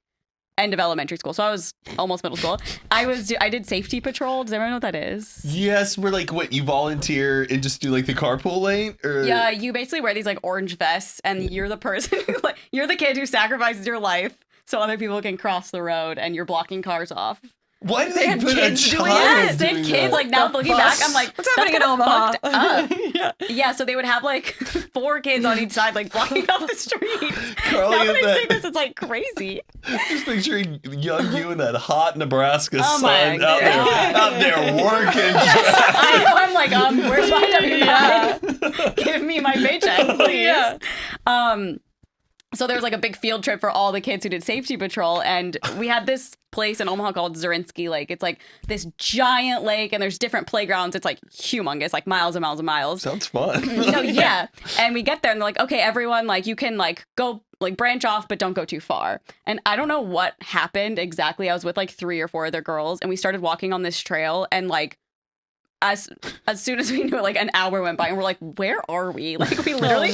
end of elementary school. So I was almost middle school. I did safety patrol. Does everyone know what that is? Yes, we're like, what, you volunteer and just do like the carpool lane? Or... Yeah, you basically wear these like orange vests and you're the person who, like, you're the kid who sacrifices your life so other people can cross the road and you're blocking cars off. Why do they had put a kids doing child Yes, they had doing kids. that? Like now looking back, I'm like, What's happening in that's kinda Omaha? fucked up. Yeah, so they would have like 4 kids on each side, like blocking off the street. Crawling Now that in I say that- this, it's like crazy. Just picturing young you in that hot Nebraska Oh my sun out there working. I know. I'm like, where's my W-9? Give me my paycheck, please. Yeah. So there was like a big field trip for all the kids who did safety patrol, and we had this place in Omaha called Zarinsky Lake. It's like this giant lake, and there's different playgrounds. It's like humongous, like miles and miles and miles. Sounds fun. No, yeah. And we get there, and they're like, okay, everyone, like, you can like go like branch off, but don't go too far. And I don't know what happened exactly. I was with like 3 or 4 other girls, and we started walking on this trail, and like as soon as we knew it, like an hour went by and we're like, where are we? Like we literally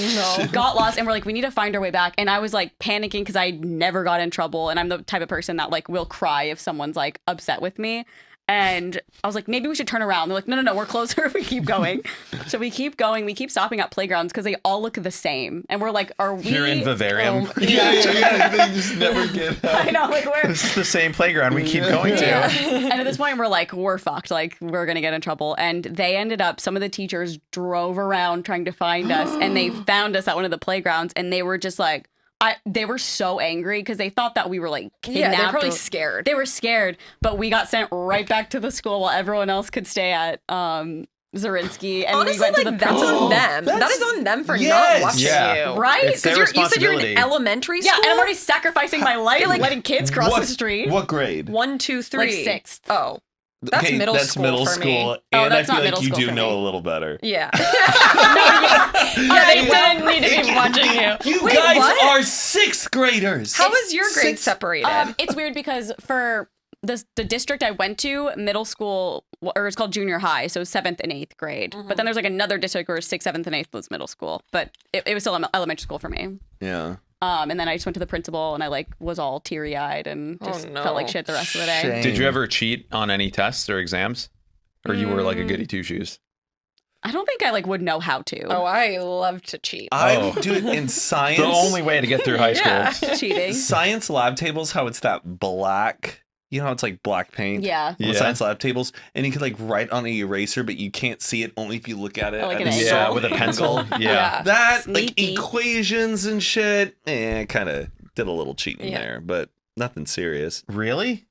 got lost and we're like, we need to find our way back. And I was like panicking because I never got in trouble. And I'm the type of person that like will cry if someone's like upset with me. And I was like, maybe we should turn around. They're like, no, we're closer if we keep going. So we keep going. We keep stopping at playgrounds because they all look the same. And we're like, are we? You're in Vivarium. Yeah. They just never get out. I know, like we're. This is the same playground we keep going to. And at this point, we're like, we're fucked. Like, we're going to get in trouble. And they ended up, some of the teachers drove around trying to find us. And they found us at one of the playgrounds. And they were just like, they were so angry because they thought that we were like kidnapped. Yeah, they're probably or- scared. They were scared, but we got sent right back to the school while everyone else could stay at Zarinsky. And Honestly, we went like, to the that's principal. on them. That is on them for Yes. not watching Yeah. you. Right? It's their Because you said you're responsibility. in elementary Yeah, school? and I'm already sacrificing my life letting kids cross the street. What grade? 1, 2, 3. Like sixth. Oh. That's middle that's school middle for me. school. Oh, And that's I not feel like middle you school do for know me. a little better. Yeah. Yeah, they didn't need to be watching you. You Wait, guys what? are 6th graders. How is your grade Six- separated? It's weird because for the district I went to, middle school, or it's called junior high, so 7th and 8th grade. But then there's like another district where 6th, 7th, and 8th was middle school. But it was still elementary school for me. Yeah. And then I just went to the principal and I like was all teary eyed and just no. felt like shit the rest of the day. Shame. Did you ever cheat on any tests or exams? Or you were like a goody two shoes? I don't think I like would know how to. Oh, I love to cheat. I Oh. do it in science. The only way to get through high school. Yeah. Cheating. Science lab tables, how it's that black. You know how it's like black paint? Yeah. On the Yeah. science lab tables. And you can like write on an eraser, but you can't see it only if you look at it. Oh, like at an a angle. Yeah, certain with a pencil. angle. Yeah. That, like Sneaky. equations and shit, kind of did a little cheating Yeah. there, but nothing serious. Really?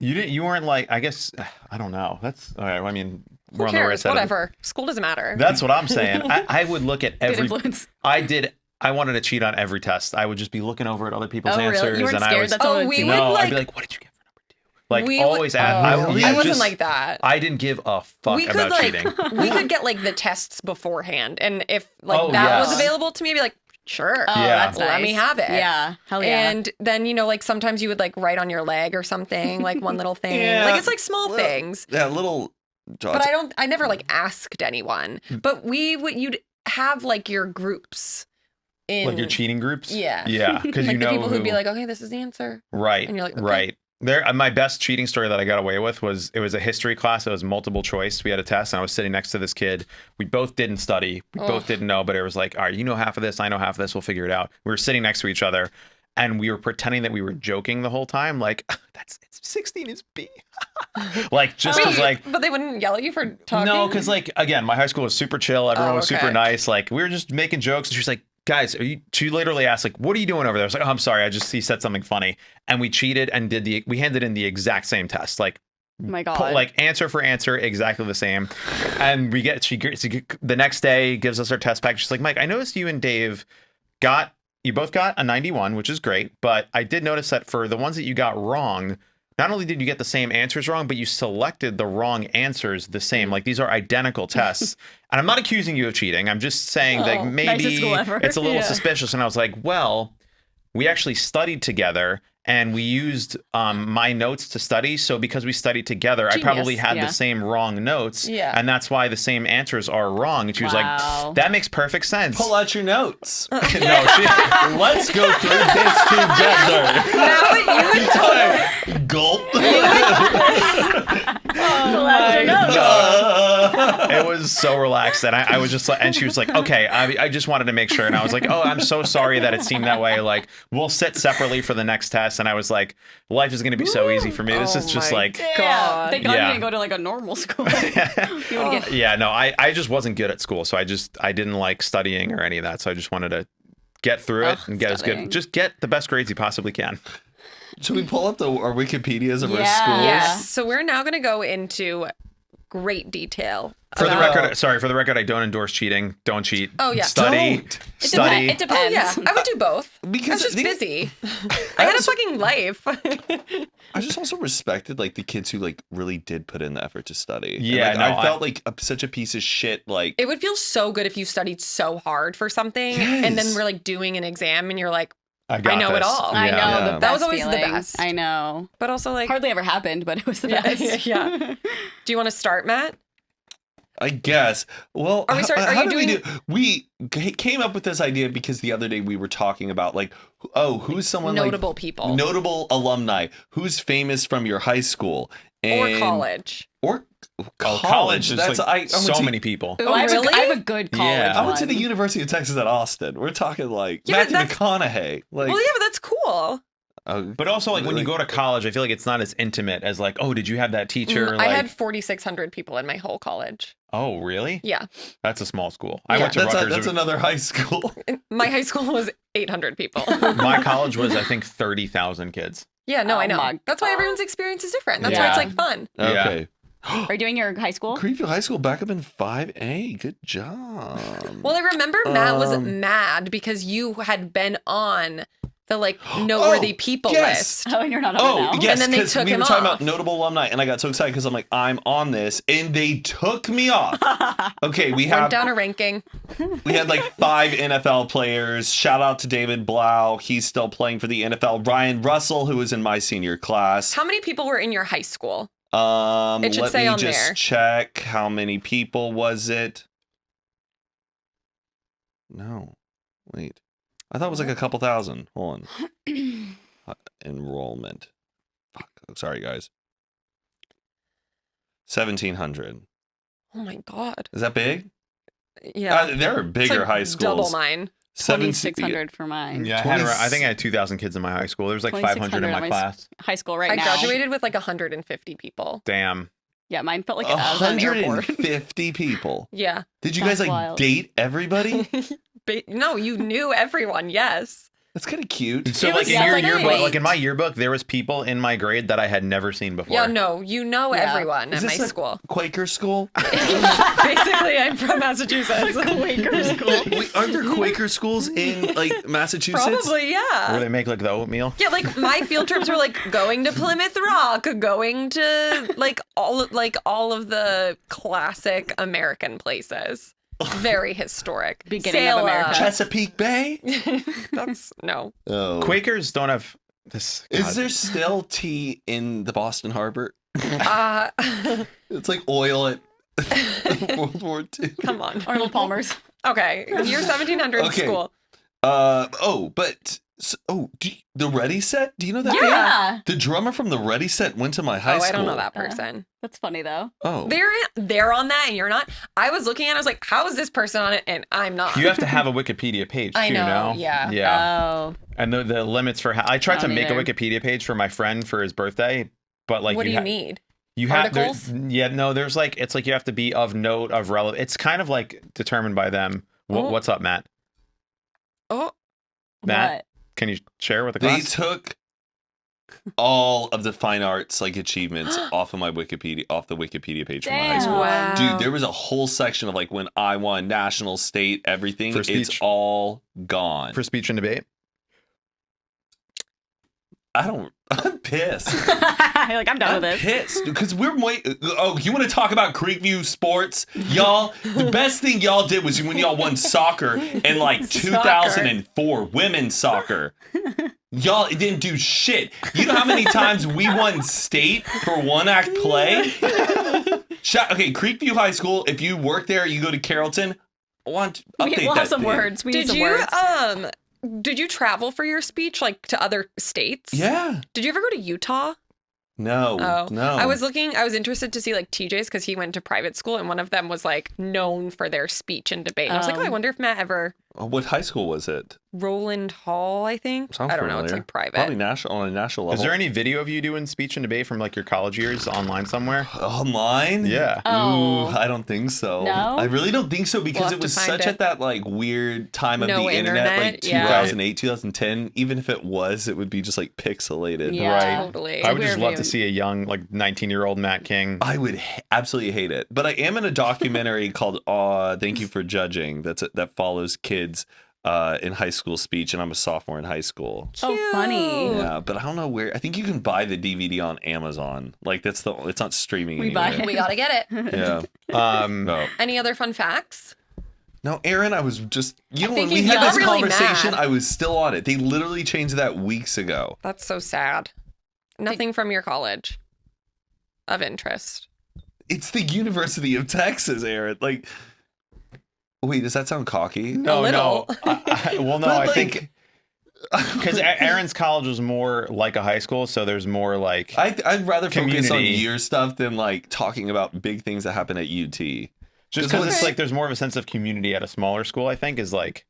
You weren't like, I guess, I don't know. That's, all right, I mean, Who we're on the right cares? side of Whatever. School doesn't matter. That's what I'm saying. I would look at Good every, influence. I wanted to cheat on every test. I would just be looking over at other people's Oh, really? answers. You weren't and I scared? was, That's all Oh, it we seemed would, like? no, like- I'd be like, what did you get for number 2? Like, We always would- ask. Oh, I wasn't just- like that. I didn't give a fuck We could about like cheating. we could get like the tests beforehand, and if like Oh, that yes. was available to me, I'd be like, sure, Oh, Yeah. that's let nice. me have it. Yeah. Hell yeah. And then like sometimes you would like write on your leg or something, like one little thing. Yeah. Like it's like small Well, things. Yeah, little But I never like asked anyone. But you'd have like your groups in Like your cheating groups? Yeah. Yeah. Because like you know the people who'd be who- like, okay, this is the answer. Right. And you're like, okay. Right. There, my best cheating story that I got away with was it was a history class. It was multiple choice. We had a test, and I was sitting next to this kid. We both didn't study. We both didn't know, but it was like, all right, you know half of this, I know half of this. We'll figure it out. We were sitting next to each other, and we were pretending that we were joking the whole time. Like, it's 16 is B. Like, just as like. But they wouldn't yell at you for talking. No, because like again, my high school was super chill. Everyone was super okay. nice. Like we were just making jokes, and she's like, "Guys, she literally asked like, what are you doing over there?" I was like, "Oh, I'm sorry, he said something funny," and we cheated and we handed in the exact same test, like. Oh my God. Like answer for answer, exactly the same, and she the next day gives us our test back. She's like, Mike, I noticed you and Dave you both got a 91, which is great, but I did notice that for the ones that you got wrong, not only did you get the same answers wrong, but you selected the wrong answers the same. Like these are identical tests. And I'm not accusing you of cheating. I'm just saying that nicest maybe school ever. it's a little Yeah. suspicious. And I was like, well, we actually studied together and we used my notes to study. So because we studied together, I probably had the same wrong notes. Yeah. And that's why the same answers are wrong. And she was like, that makes perfect sense. Pull out your notes. No, Let's go through this together. Now that you would Gulp. it was so relaxed, and I was just like, and she was like, okay, I just wanted to make sure, and I was like, oh, I'm so sorry that it seemed that way. Like, we'll sit separately for the next test, and I was like, life is going to be so easy for me. This is just like, God. Thank God you didn't go to like a normal school. yeah, no, I just wasn't good at school, so I didn't like studying or any of that, so I just wanted to get through it and get the best grades you possibly can. Should we pull up our Wikipedias of our schools? Yes. So we're now going to go into great detail. For the record, I don't endorse cheating. Don't cheat. Oh, yeah. Study. It depends. Oh, yeah. I would do both. Because I was just busy. I had a fucking life. I just also respected like the kids who like really did put in the effort to study. Yeah, and, like, I felt like such a piece of shit. Like, it would feel so good if you studied so hard for something and then we're like doing an exam and you're like, I know it all. I know. Yeah. The best That was always feeling. the best. I know. But also like Hardly ever happened, but it was the best. Yeah. Do you want to start, Matt? I guess. Well, Are we starting? Are how you do doing? we came up with this idea because the other day we were talking about like, who's someone Notable people. notable alumni, who's famous from your high school Or college. or college. College is That's like so many people. Ooh, I have really? I have a good college. Yeah. I went to the one. University of Texas at Austin. We're talking like Yeah, but Matthew McConaughey. Like, Well, yeah, but that's cool. But also, like, when you go to college, I feel like it's not as intimate as, like, oh, did you have that teacher? I Like, had 4,600 people in my whole college. oh, really? Yeah. That's a small school. I Yeah. went to Rutgers. that's another high school. My high school was 800 people. My college was, I think, 30,000 kids. Yeah, no, Oh I know. my That's why God. everyone's experience is different. That's Yeah. why it's like fun. Okay. Are you doing your high school? Greenfield High School back up in 5A. Good job. Well, I remember Matt was mad because you had been on the like noteworthy people yes. list. Oh, and you're not on it now. Yes, And then they because took we him were talking off. about notable alumni, and I got so excited because I'm like, I'm on this, and they took me off. Okay, we Went have down a ranking. we had like 5 NFL players. Shout out to David Blau. He's still playing for the NFL. Ryan Russell, who was in my senior class. How many people were in your high school? Let It should say me on just there. check. How many people was it? No, wait. I thought it was like a couple thousand. Hold on. Enrollment. Fuck. Sorry, guys. 1,700. Oh my God. Is that big? Yeah. There are It's bigger like high schools. double mine. 2,600 for mine. Yeah, I think I had 2,000 kids in my high school. There was like 500 in my class. High school right I now. graduated with like 150 people. Damn. Yeah, mine felt like I was on an airport. 150 people. Yeah. Did you That's guys like wild. date everybody? No, you knew everyone. Yes. That's kind of cute. So It like was in your like, yearbook, wait. like in my yearbook, there was people in my grade that I had never seen before. Yeah, no, you know Yeah. everyone Is at my this a school. Quaker school? Basically, I'm from Massachusetts. Quaker school. Wait, aren't there Quaker schools in like Massachusetts? Probably, yeah. Where they make like the oatmeal. Yeah, like my field trips were like going to Plymouth Rock, going to like all of the classic American places. Very historic. Beginning of America. Chesapeake Bay? That's no. Oh. Quakers don't have this. God. Is there still tea in the Boston Harbor? Uh, It's like oil at World War II. come on. Arnold Palmer's. Okay, year 1700 Okay. school. The Ready Set? Do you know that Yeah. band? The drummer from the Ready Set went to my high Oh, school. I don't know that person. That's funny though. Oh. They're on that and you're not. I was looking at it, I was like, how is this person on it and I'm not? You have to have a Wikipedia page too, I know, no? yeah. Yeah. Oh. And the limits for how I tried to Don't make a either. Wikipedia page for my friend for his birthday, but like What do you need? You have Articles? there's like it's like you have to be of note, of relevant. It's kind of like determined by them. Oh. What's up, Matt? Oh, Matt? What? Can you share with the They class? took all of the fine arts like achievements off the Wikipedia page from my high Damn. school. wow. Dude, there was a whole section of like when I won national, state, everything. For It's speech. all gone. For speech and debate. I'm pissed. You're like, I'm done with this. Pissed because we're you want to talk about Creekview sports, y'all? The best thing y'all did was when y'all won soccer in like 2004, women's soccer. Y'all didn't do shit. You know how many times we won state for one act play? Okay, Creekview High School. If you work there, you go to Carrollton. We'll have some words. We need some words. Did you travel for your speech, like to other states? Yeah. Did you ever go to Utah? No. I was interested to see like TJ's because he went to private school and one of them was like known for their speech and debate. And I was like, I wonder if Matt ever. What high school was it? Roland Hall, I think. Sounds I don't familiar. know. It's like private. Probably on a national level. Is there any video of you doing speech and debate from like your college years online somewhere? Online? Yeah. Ooh, I don't think so. No? I really don't think so because it was such at that like weird time of the internet, like 2008, 2010. Even if it was, it would be just like pixelated. Yeah, right. Totally. I would just love to see a young, like 19-year-old Matt King. I would absolutely hate it. But I am in a documentary called Thank You for Judging that follows kids in high school speech, and I'm a sophomore in high school. Cute. Oh, funny. Yeah, but I don't know where. I think you can buy the DVD on Amazon. Like it's not streaming anywhere. We gotta get it. Yeah. No. Any other fun facts? No, Erin, I was just when think we he's had not this really conversation, mad. I was still on it. They literally changed that weeks ago. That's so sad. Nothing from your college of interest. It's the University of Texas, Erin. Like, wait, does that sound cocky? A little. I think because Aaron's college was more like a high school, so there's more like I'd rather focus on community. year stuff than like talking about big things that happen at UT. Just because it's like there's more of a sense of community at a smaller school, I think, is like,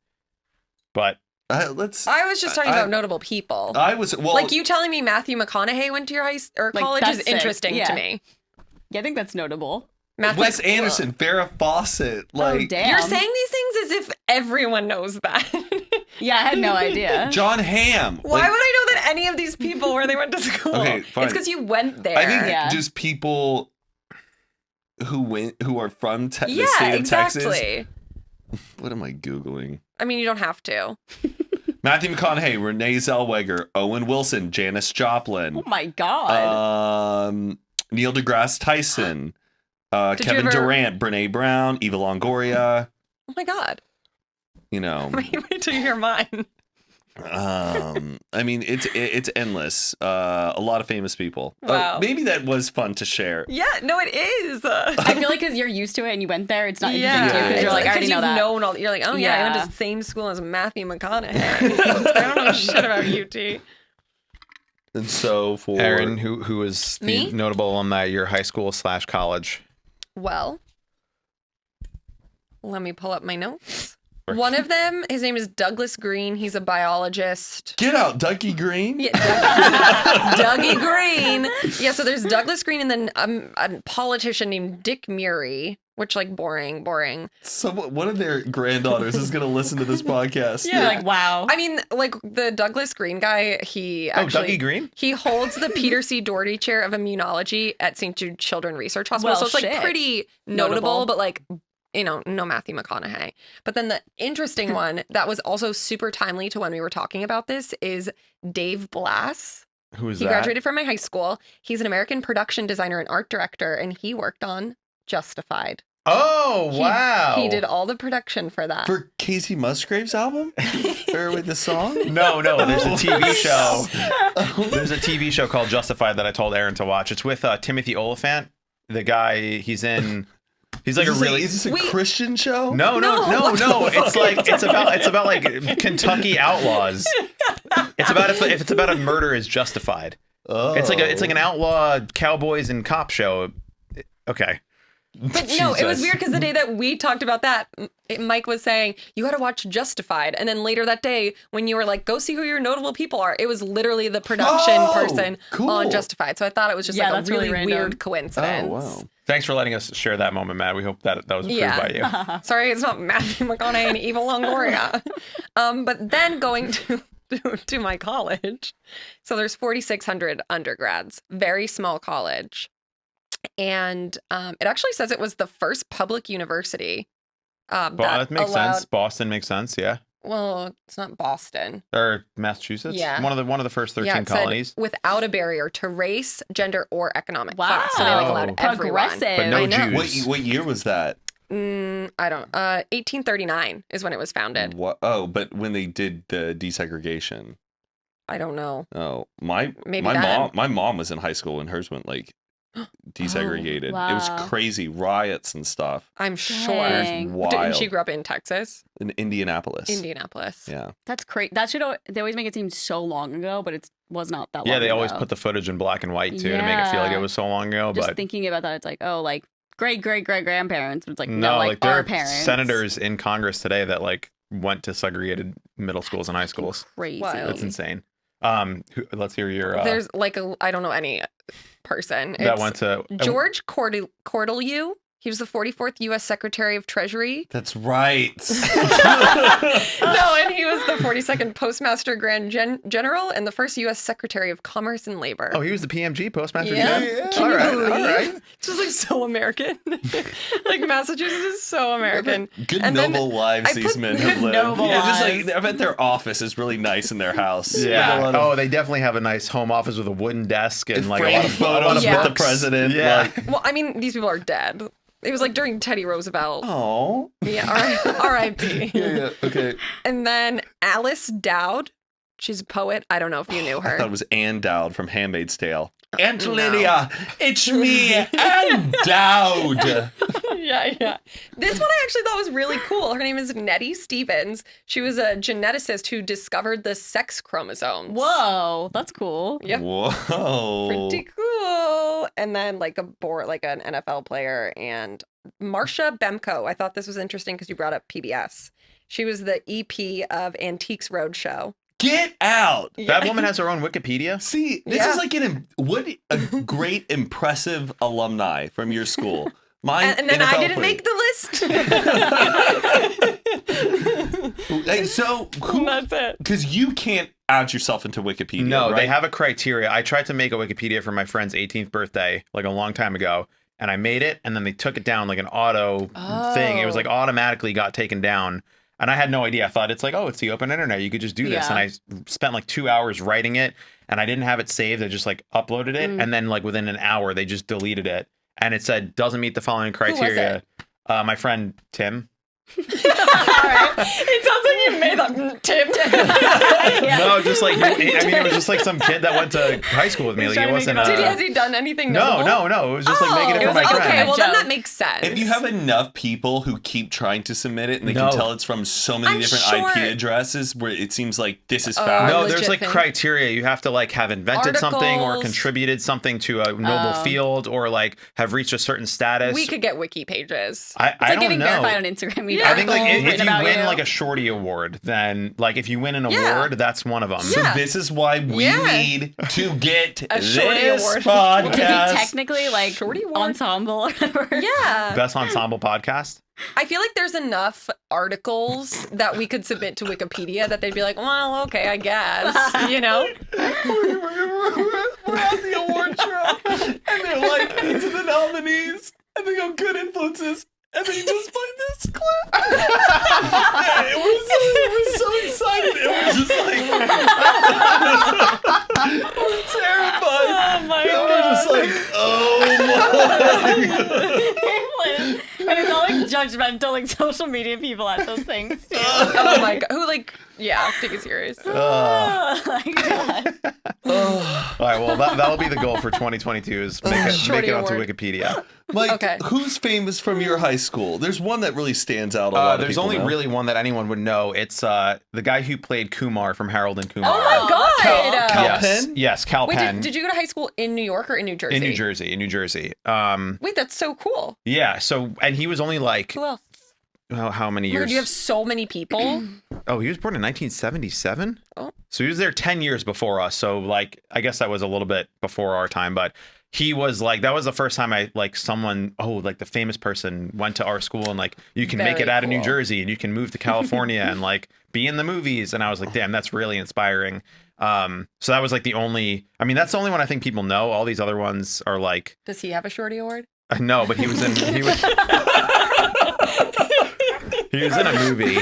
but I was just talking about notable people. Like you telling me Matthew McConaughey went to your college is interesting to me. Yeah, I think that's notable. Wes Anderson, Farrah Fawcett, like damn. You're saying these things as if everyone knows that. Yeah, I had no idea. John Hamm. Why would I know that any of these people where they went to school? Okay, fine. It's because you went there. I think just people who are from the state of Texas. What am I Googling? I mean, you don't have to. Matthew McConaughey, Renee Zellweger, Owen Wilson, Janis Joplin. Oh my God. Neil deGrasse Tyson, Kevin Durant, Brene Brown, Eva Longoria. Oh my God. You know. Wait till you hear mine. I mean, it's endless. A lot of famous people. Wow. Maybe that was fun to share. Yeah, no, it is. I feel like because you're used to it and you went there, it's not yeah. interesting to you because you're like, I already know that. You're like, oh yeah, I went to the same school as Matthew McConaughey. I don't know shit about UT. And so for Erin, who is the notable alumni at your high school / college? Well, let me pull up my notes. One of them, his name is Douglas Green. He's a biologist. Get out, Dougie Green. Yeah, Dougie Green. Yeah, so there's Douglas Green and then a politician named Dick Murray, which like boring. So one of their granddaughters is going to listen to this podcast. Yeah, like wow. I mean, like the Douglas Green guy, he actually Dougie Green? He holds the Peter C. Doherty Chair of Immunology at St. Jude Children's Research Hospital. So it's like pretty notable, but like, you know, no Matthew McConaughey. But then the interesting one that was also super timely to when we were talking about this is Dave Blass. Who is that? He graduated from my high school. He's an American production designer and art director, and he worked on Justified. Oh, wow. He did all the production for that. For Casey Musgrave's album? Or with the song? No, there's a TV show. There's a TV show called Justified that I told Erin to watch. It's with Timothy Oliphant. The guy, he's like is this a Christian show? No. It's about like Kentucky outlaws. It's about if it's about a murder is justified. Oh. It's like an outlaw cowboys and cop show. Okay. But no, it was weird because the day that we talked about that, Mike was saying, you got to watch Justified. And then later that day, when you were like, go see who your notable people are, it was literally the production person on Justified. So I thought it was just like a really weird coincidence. Oh, wow. Thanks for letting us share that moment, Matt. We hope that was approved by you. Sorry, it's not Matthew McConaughey and Eva Longoria. But then going to my college. So there's 4,600 undergrads, very small college. And it actually says it was the first public university. That makes sense. Boston makes sense, yeah. Well, it's not Boston. Or Massachusetts? Yeah. One of the first 13 it said, colonies. without a barrier to race, gender, or economic Wow. class. So they like allowed everyone. Progressive. But no I know. Jews. What year was that? I don't. 1839 is when it was founded. What? Oh, but when they did the desegregation. I don't know. Oh, my Maybe my mom was in high school when hers went like desegregated. wow. It was crazy, riots and stuff. I'm sure. Dang. Wild. Didn't she grow up in Texas? In Indianapolis. Indianapolis. Yeah. That's crazy. That should they always make it seem so long ago, but it was not that long. Yeah, they always ago. put the footage in black and white too to make it feel like it was so long ago. Just But thinking about that, it's like, oh, like great grandparents. It's like no, like there our are parents. senators in Congress today that like went to segregated middle schools and high schools. Crazy. Wild. It's insane. Let's hear your. There's like I don't know any person. that It's went to George Cortelyou. He was the 44th U.S. Secretary of Treasury. That's right. No, and he was the 42nd Postmaster Grand General and the first U.S. Secretary of Commerce and Labor. Oh, he was the PMG Postmaster Yeah. General? Can you All believe? right. It's just like so American. Like Massachusetts is so American. Good And then noble lives I these put- men have lived. Noble Yeah, just lives. like I bet their office is really nice in their house. Yeah. Like, a lot of Oh, they definitely have a nice home office with a wooden desk and like a framed lot of photos Yeah. with the president. Yeah. Like, Well, I mean, these people are dead. It was like during Teddy Roosevelt. oh. Yeah, R.I.P. Yeah. Okay. And then Alice Dowd. She's a poet. I don't know if you knew I her. thought it was Anne Dowd from Handmaid's Tale. Aunt No. Lydia, it's me, Anne Dowd. Yeah. This one I actually thought was really cool. Her name is Nettie Stevens. She was a geneticist who discovered the sex chromosomes. Whoa, that's cool. Yep. Whoa. Pretty cool. And then like an NFL player, and Marcia Bemko. I thought this was interesting because you brought up PBS. She was the EP of Antiques Roadshow. Get out. That woman has her own Wikipedia. See, this Yeah. is like what a great, impressive alumni from your school. Mine, And then I NFL didn't player. make the list. Hey, so That's it. because you can't add yourself into Wikipedia. No, right? they have a criteria. I tried to make a Wikipedia for my friend's 18th birthday like a long time ago, and I made it, and then they took it down like an auto thing. It was like automatically got taken down. And I had no idea. I thought it's like, oh, it's the open internet. You could just do this. Yeah. And I spent like 2 hours writing it, and I didn't have it saved. I just like uploaded it. And then like within an hour, they just deleted it. And it said, doesn't meet the following criteria. My friend, Tim. All right. It sounds like you made that Tim. No, just like, I mean, it was just like some kid that went to high school with me. Like, trying it to make wasn't. it Has he done anything No. notable? It was just like making it It for was my like, friend. okay, well then Joke. that makes sense. If you have enough people who keep trying to submit it and they No. can tell it's from so many I'm different sure- IP addresses where it seems like this is fact. No, legit there's like thing. criteria. You have to like have invented something or Articles. contributed something to a noble field or like have reached a certain status. We could get wiki pages. I It's like don't getting know. verified on Instagram. Yeah. I think like if written you about win like a Shorty Award, then like if you win an Yeah. award, that's one of them. So Yeah. this is why we Yeah. need to get A Shorty this Award. Could be podcast. technically like Shorty award. ensemble or whatever. Yeah. Best ensemble podcast. I feel like there's enough articles that we could submit to Wikipedia that they'd be like, well, okay, I guess. You know? We're at the award show, and they're like, these are the nominees, and they go good influences, and then you just play this clip. Yeah, it was so excited. It was just like, we're terrified. Oh my And we're just like, oh my. And it's all like judgmental, like social media people at those things too. Oh my God. Who, like, yeah, take it serious. Oh my God. All right, well that'll be the goal for 2022 is make it Shorty onto Award. Wikipedia. Mike, Okay. who's famous from your high school? There's one that really stands out. A lot of There's people only know. really one that anyone would know. It's the guy who played Kumar from Harold and Kumar. Oh my God. Cal yes, Penn? yes, Cal Wait, Penn. did you go to high school in New York or in New Jersey? In New Jersey. Wait, that's so cool. Yeah. So, and he was only like, Who else? how many Oh my God, years? you have so many people. Oh, he was born in 1977. Oh. So he was there 10 years before us. So like, I guess that was a little bit before our time, but he was like, that was the first time I like someone, like the famous person went to our school and like, you can make Very it out of New cool. Jersey and you can move to California and like be in the movies. And I was like, damn, that's really inspiring. So that was like the only, I mean, that's the only one I think people know. All these other ones are like, Does he have a Shorty Award? no, but he was in a movie.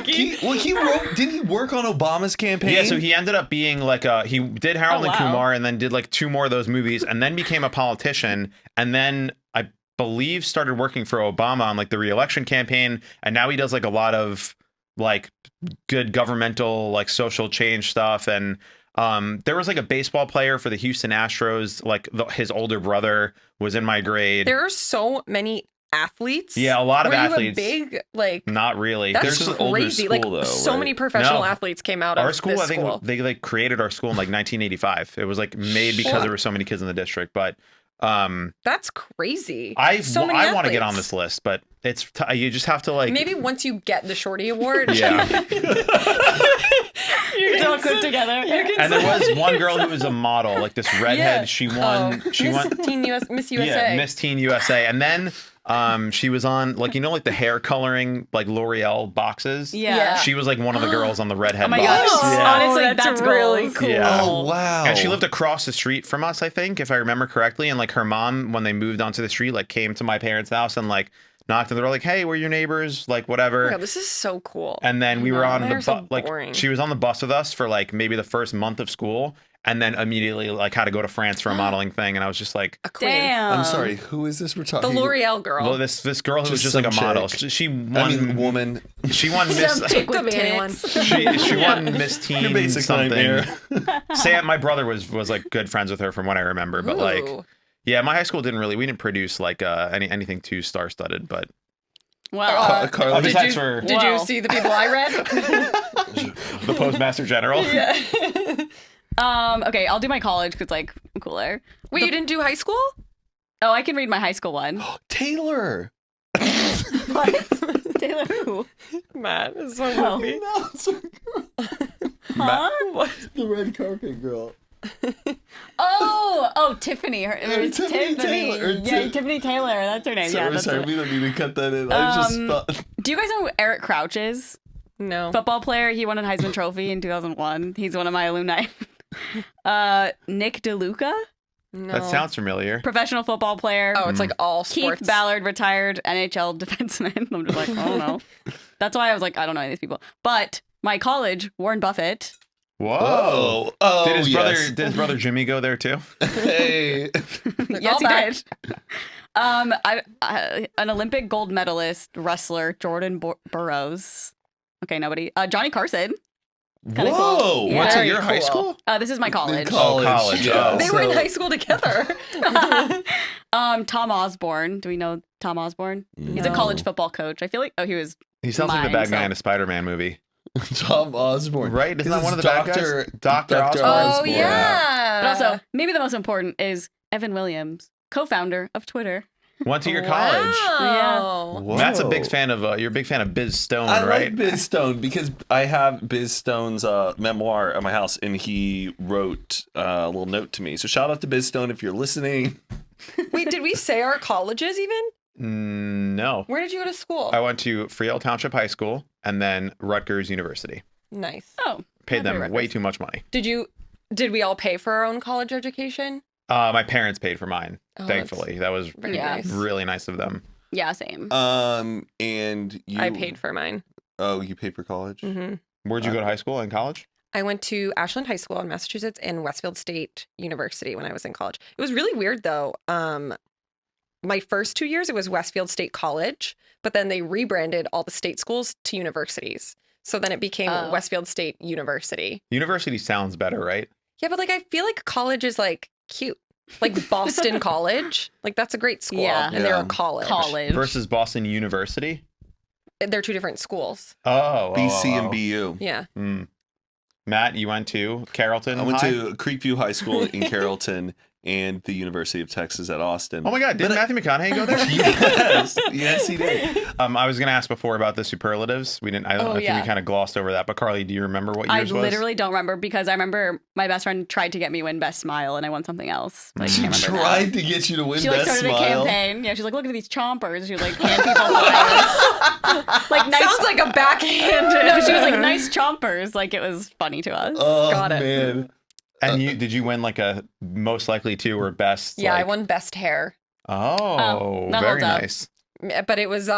He wrote. Didn't he work on Obama's campaign? Yeah, so he ended up being like he did Harold and Kumar, and then did like 2 more of those movies, and then became a politician, and then I believe started working for Obama on like the re-election campaign, and now he does like a lot of like good governmental like social change stuff. And there was like a baseball player for the Houston Astros, like his older brother was in my grade. There are so many athletes. Yeah, a lot of athletes. Big, like, not really. That's There's an older crazy. school, like though, so right? many professional No. athletes came out Our of school, this I think school. they like created our school in like 1985. It was like made because there were so many kids in the district. But That's crazy. I So many want to get on athletes. this list, but it's you just have to like Maybe once you get the Shorty Award. yeah. It's all good together. And there was one girl who was a model, like this redhead. Yeah. She won. She won. Miss USA. Yeah, Miss Teen USA. And then she was on like like the hair coloring like L'Oreal boxes. Yeah. She was like one of the girls on the redhead Oh my box. gosh. Yeah. Honestly, that's that's really goals. cool. Yeah. Oh wow! And she lived across the street from us, I think, if I remember correctly. And like her mom, when they moved onto the street, like came to my parents' house and like knocked and they were like, "Hey, we're your neighbors," like whatever. Oh, this is so cool. And then we were on They're the so bus, like boring. she was on the bus with us for like maybe the first month of school, and then immediately like had to go to France for a modeling thing, and I was just like, A queen. Damn. I'm sorry. Who is this we're The talking? L'Oreal girl. well, this girl who was Just just like a some model. chick. She won. I mean, woman. She won Miss. Some chick with Could be anyone. tits. She won Miss Teen Your basic something. nightmare. Sam, my brother was like good friends with her from what I remember, but like, Ooh. yeah, my high school we didn't produce like anything too star studded, but Wow. Carly, I'll just Did text you, for did you Wow. see the people I read? the Postmaster General. Okay, I'll do my college because like I'm cooler. Wait, you didn't do high school? Oh, I can read my high school one. Taylor. What? Taylor who? Matt, it's so Oh. goofy. No, sorry. Huh? The red carpet girl. Oh, Tiffany. It was Tiffany Taylor, or Yeah, Tiffany Taylor. That's her name. Sorry, that's sorry, it. we don't need to cut that in. I just thought. Do you guys know who Eric Crouch is? No. Football player. He won a Heisman Trophy in 2001. He's one of my alumni. Nick DeLuca, No. That sounds familiar. professional football player. Oh, it's like all Keith sports. Ballard, retired NHL defenseman. I'm just like, I don't know. That's why I was like, I don't know any of these people. But my college, Warren Buffett. Whoa. Oh, Did yes. his brother Jimmy go there too? Hey. Yes, he back. did. An Olympic gold medalist wrestler, Jordan Burroughs. Okay, nobody. Johnny Carson. Kinda Whoa. cool. Yeah. Went to Very your high cool. school? This is my college. college. Yeah. They were in So- high school together. Tom Osborne. Do we know Tom Osborne? He's a No. college football coach. I feel like he was. He sounds like the Mine, bad guy so- in a Spider-Man movie. Tom Osborne. Right? Isn't that This one of is the bad guys? Dr. Osborne. Oh, Osborne. yeah. But also, maybe the most important is Evan Williams, co-founder of Twitter. Went to your college. Wow. Whoa. Matt's a big fan of you're a big fan of Biz Stone, I right? like Biz Stone because I have Biz Stone's memoir at my house, and he wrote a little note to me. So shout out to Biz Stone if you're listening. Wait, did we say our colleges even? No. Where did you go to school? I went to Freehold Township High School and then Rutgers University. Nice. Oh, Paid them Rutgers. way too much money. Did we all pay for our own college education? My parents paid for mine, Oh, thankfully. That was Very Yeah. nice. really nice of them. yeah, same. And you. I paid for mine. Oh, you paid for college? hmm Where'd you go to high school and college? I went to Ashland High School in Massachusetts and Westfield State University when I was in college. It was really weird though. My first 2 years, it was Westfield State College, but then they rebranded all the state schools to universities. So then it became Oh. Westfield State University. University sounds better, right? Yeah, but like I feel like college is like cute. Like Boston College. Like that's a great school. Yeah. And they're Yeah. a college. College. Versus Boston University? They're two different schools. Oh. BC and BU. Yeah. Matt, you went to Carrollton I went High? to Creekview High School in Carrollton and the University of Texas at Austin. Oh my God, didn't Matthew McConaughey go there? Yes, he did. I was gonna ask before about the superlatives. I don't think yeah. we kind of glossed over that. But Carly, do you remember what I yours was? literally don't remember because I remember my best friend tried to get me win Best Smile and I won something else. But I can't remember now. Tried to get you to win She like Best started Smile. a campaign. Yeah, she's like, look at these chompers. She was like hand people flyers. Like nice. Sounds like a backhanded. No, she was like nice chompers. Like it was funny to us. Oh, Got it. man. And did you win like a most likely to or best? Yeah, I like- won best hair. Oh, that very holds up. nice. but it was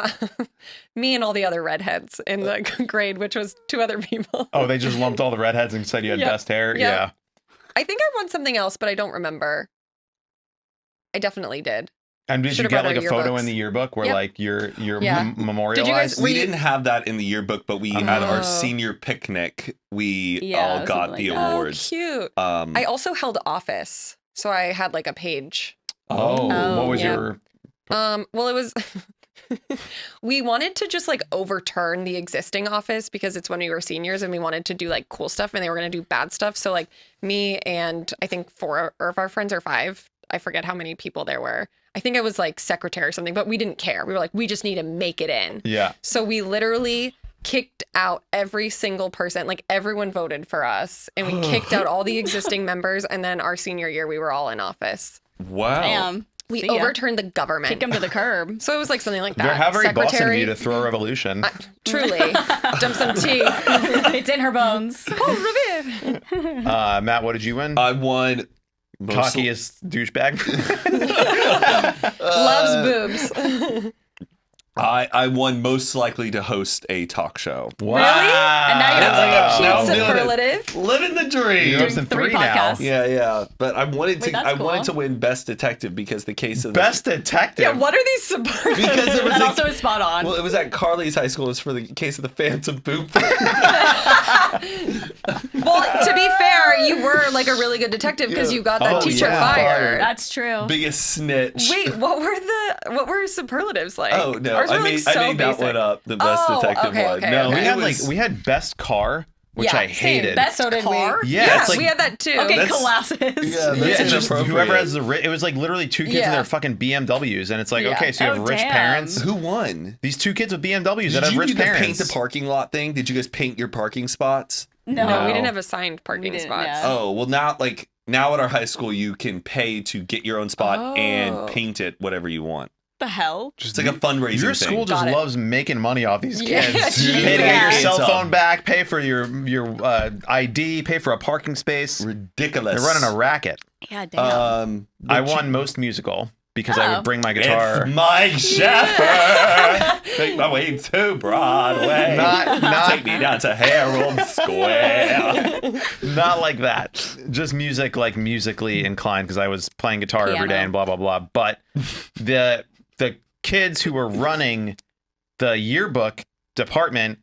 me and all the other redheads in the grade, which was 2 other people. Oh, they just lumped all the redheads and said you had Yep. best hair? Yep. Yeah. I think I won something else, but I don't remember. I definitely did. And did Should've you get brought like a our photo yearbooks. in the yearbook where Yep. like you're Yeah. memorialized? Did you guys- We didn't have that in the yearbook, but we had our senior picnic. We Yeah, all got something the like that. awards. Cute. Um, I also held office, so I had like a page. Oh, what was yeah. your... Well, it was we wanted to just like overturn the existing office because it's when we were seniors and we wanted to do like cool stuff and they were going to do bad stuff. So like me and I think 4 of our friends or 5, I forget how many people there were. I think I was like secretary or something, but we didn't care. We were like, we just need to make it in. Yeah. So we literally kicked out every single person. Like everyone voted for us and we kicked out all the existing members. And then our senior year, we were all in office. wow. Damn. We See ya. overturned the government. Kick him to the curb. So it was like something like that. How very boss of Secretary- you to throw a revolution. Truly. Dump some tea. It's in her bones. Matt, what did you win? I won. Cockiest douchebag. Loves boobs. I won most likely to host a talk show. Wow. And now you have to That's get like a I'm cute doing it. superlative. Living the dream. You're hosting Three 3 now. podcasts. Yeah. But I wanted Wait, to. that's I wanted cool. to win best detective because the case of Best detective. Yeah, what are these superlatives? because it was That a- also is spot on. well, it was at Carly's high school. It was for the case of the Phantom Boop. Well, to be fair, you were like a really good detective because you got that Oh, teacher yeah. fired. That's true. Biggest snitch. Wait, what were superlatives like? Oh no! Ours I were, made like, so that basic. one up. The best Oh, detective okay, one. okay, No, okay. We had best car, which Yeah, I same. hated. Best So did we. car? Yeah, it's like- we had that too. Okay, That's- classes. Yeah, Yeah, that's it's just whoever inappropriate. has it was like literally 2 kids in Yeah. their fucking BMWs, and it's like, Yeah. okay, so you have Oh, rich damn. parents. Who won? These 2 kids with BMWs that Did have you rich do the parents. paint the parking lot thing? Did you guys paint your parking spots? No. No, we No. didn't have assigned parking didn't, spots. yeah. Oh well, now at our high school you can pay to get your own spot and Oh. paint it whatever you want. The hell? It's like a fundraising Your thing. school just Got it. loves making money off these Yeah, kids. dude. Pay to get your Yeah. cell It's, phone back, pay for your ID, pay for a parking space. ridiculous. They're running a racket. Yeah, damn. I won most musical because I Oh. would bring my guitar. It's Mike Sheffer. Take my way to Broadway. Not- Take me down to Herald Square. Not like that. Just music, like musically inclined, because I was playing guitar every day Piano. and blah blah blah. But the kids who were running the yearbook department,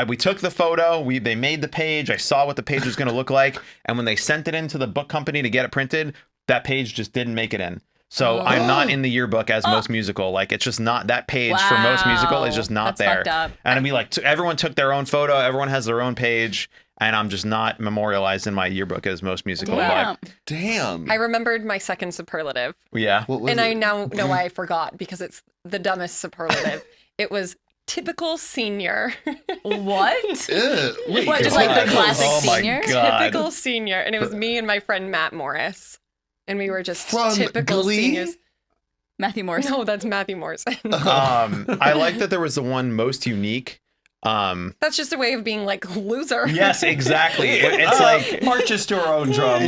we took the photo. They made the page. I saw what the page was going to look like, and when they sent it into the book company to get it printed, that page just didn't make it in. So I'm not in the yearbook as most musical. Like it's just not that page for most musical is just not That's there. fucked up. And it'd be like everyone took their own photo. Everyone has their own page. And I'm just not memorialized in my yearbook as most musical. Damn. Damn. I remembered my second superlative, But yeah. What was and it? I now know why I forgot because it's the dumbest superlative. It was typical senior. What? Ugh, wait, What, just like the God. classic Oh my senior? God. Typical senior, and it was me and my friend Matt Morris, and we were just From typical Glee? seniors. Matthew Morris. No, that's Matthew Morrison. I like that there was the one most unique. That's just a way of being like loser. Yes, exactly. It's like marches to our own drum.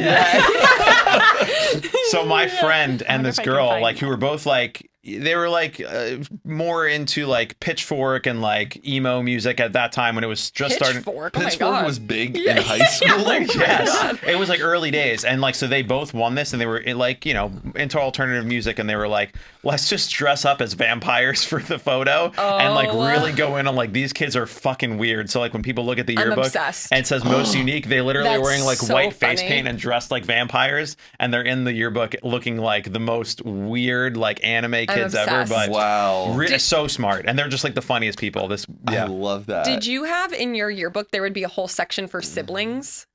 so my friend and wonder this if I can girl, find like, who were both like, they were like more into like Pitchfork and like emo music at that time when it was just starting. Pitchfork. Oh my Pittsburgh god. was big in high school. Yes, it was like early days, and like so they both won this, and they were like into alternative music, and they were like, let's just dress up as vampires for the photo, and like really go in on like these kids are fucking weird. So like when people look at the I'm yearbook obsessed. and it says most unique, they literally are That's wearing like so white face funny. paint and dressed like vampires, and they're in the yearbook looking like the most weird like anime kids ever. obsessed. But Wow. so smart, and they're just like the funniest people. This I love that. Did you have in your yearbook there would be a whole section for siblings?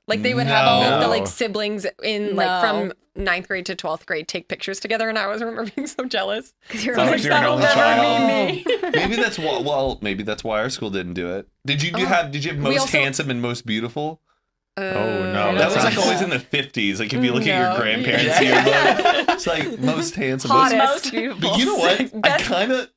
Like they would have all of the No. like siblings in like from 9th grade to 12th grade take pictures together, and I always remember being so jealous. You're Oh, like, so you're an that'll only never child. be me. Maybe that's maybe that's why our school didn't do it. Did you have most also- handsome and most beautiful? Oh, no. That was like sounds- always in the 50s. Like if you look at your grandparents' yearbook, it's like most handsome, Most beautiful. But you know what? That's-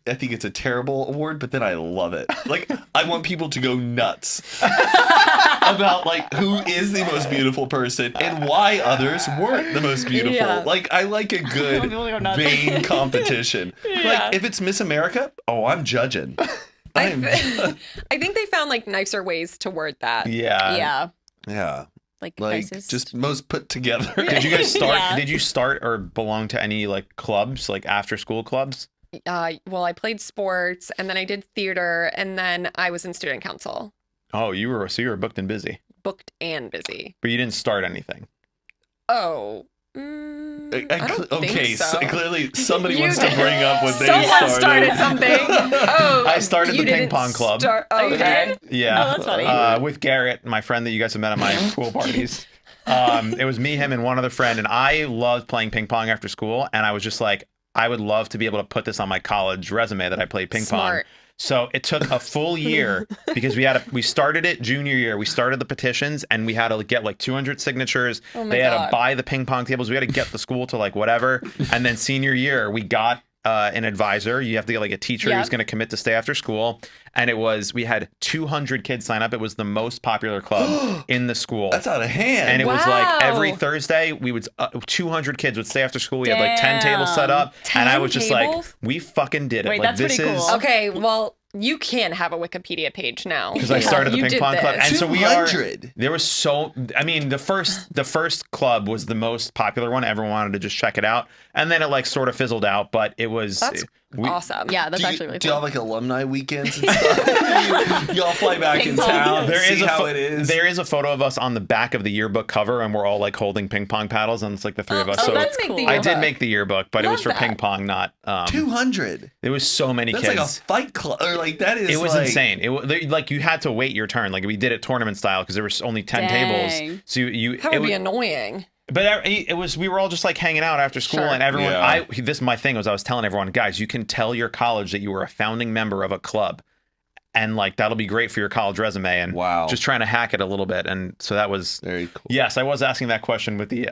I think it's a terrible award, but then I love it. Like I want people to go nuts about like who is the most beautiful person and why others weren't the most beautiful. Yeah. Like I like a good People go nuts. vain competition. Like if it's Miss America, I'm judging. I think they found like nicer ways to word that. Yeah. Yeah. Yeah. Like Like just most put together. Did you guys start? Yeah. Did you start or belong to any like clubs, like after school clubs? Well, I played sports, and then I did theater, and then I was in student council, Oh, you were booked and busy, booked and busy. but you didn't start anything. Oh. I don't think so. Clearly somebody You wants to did. bring up what they Someone started. something. Oh, I started you the ping didn't pong club. Okay. Yeah. Oh, that's funny. With Garrett, my friend that you guys have met at my pool parties. It was me, him, and one other friend, and I loved playing ping pong after school. And I was just like, I would love to be able to put this on my college resume that I played ping pong. Smart. So it took a full year because we started it junior year. We started the petitions and we had to get like 200 signatures. Oh my They had God. to buy the ping pong tables. We had to get the school to like whatever. And then senior year, we got an advisor. You have to get like a teacher Yep. who's going to commit to stay after school. And we had 200 kids sign up. It was the most popular club in the school. That's out of hand. And it was like every Wow. Thursday, we would 200 kids would stay after school. We had like 10 tables set up, 10 and I was just like, tables? we fucking did it. Wait, like that's this pretty is cool. Okay, well, you can have a Wikipedia page now. because I started the You ping did pong club, this. and so we are. 200. There was I mean, the first club was the most popular one. Everyone wanted to just check it out, and then it like sort of fizzled out. But it was That's awesome. Yeah, that's Do actually really you have cool. like alumni weekends and stuff? Y'all fly back Ping in pong. town. There See is how it is. There is a photo of us on the back of the yearbook cover, and we're all like holding ping pong paddles, and it's like the three of us. Oh, So that's make the I did yearbook. make the yearbook, but it was for Love ping that. pong, not. 200. There was so many That's kids. like a fight club. Or like that is. It was like, insane. Like you had to wait your turn. Like we did it tournament style because there was only 10 Dang. tables. So you That it would be was- annoying. But it was we were all just like hanging out after school, Sure. and everyone. Yeah. My thing was I was telling everyone, guys, you can tell your college that you were a founding member of a club, and like that'll be great for your college resume. And Wow. just trying to hack it a little bit, and so that was. Very cool. Yes, I was asking that question with the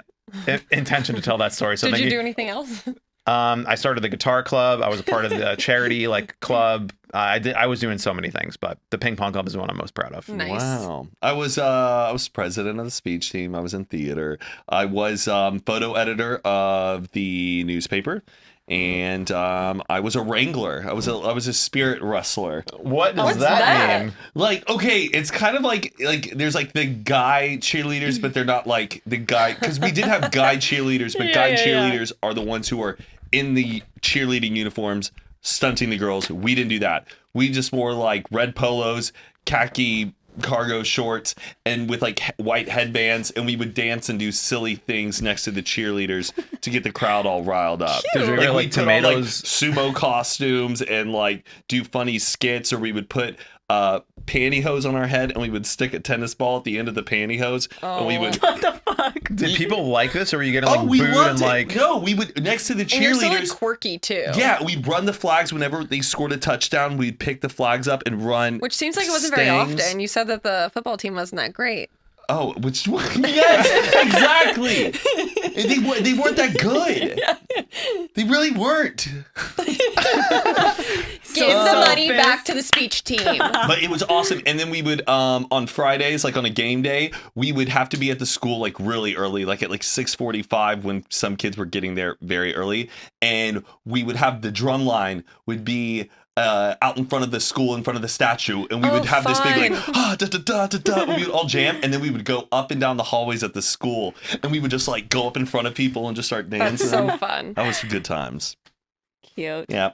intention to tell that story. So Did thank you do anything else? I started the guitar club. I was a part of the charity like club. I was doing so many things, but the ping pong club is the one I'm most proud of. Nice. Wow. I was president of the speech team. I was in theater. I was photo editor of the newspaper. And I was a wrangler. I was a spirit rustler. What does What's that that? mean? Like, okay, it's kind of like there's like the guy cheerleaders, but they're not like the guy, because we did have guy cheerleaders, but guy cheerleaders are the ones who are in the cheerleading uniforms stunting the girls. We didn't do that. We just wore like red polos, khaki cargo shorts, and with like white headbands, and we would dance and do silly things next to the cheerleaders to get the crowd all riled up. Did you wear, we like, put on, like, tomatoes? sumo costumes and like do funny skits, or we would put pantyhose on our head and we would stick a tennis ball at the end of the pantyhose, and we would What the fuck? Did people like this, or were you getting like we booed loved and it. like? No, we would next to the And you're so like cheerleaders. quirky too. Yeah, we'd run the flags whenever they scored a touchdown. We'd pick the flags up and run. Which seems like it wasn't very stings. often. You said that the football team wasn't that great. Oh, which one? Yes, exactly. And they weren't that good. They really weren't. Give the money back to the speech team. But it was awesome. And then we would on Fridays, like on a game day, we would have to be at the school like really early, like at like 6:45 when some kids were getting there very early. And we would have the drum line would be out in front of the school, in front of the statue, and we would have this big like da da da da da, and we would all jam, and then we would go up and down the hallways at the school, and we would just like go up in front of people and just start dancing. That's so fun. That was good times. Cute. Yeah.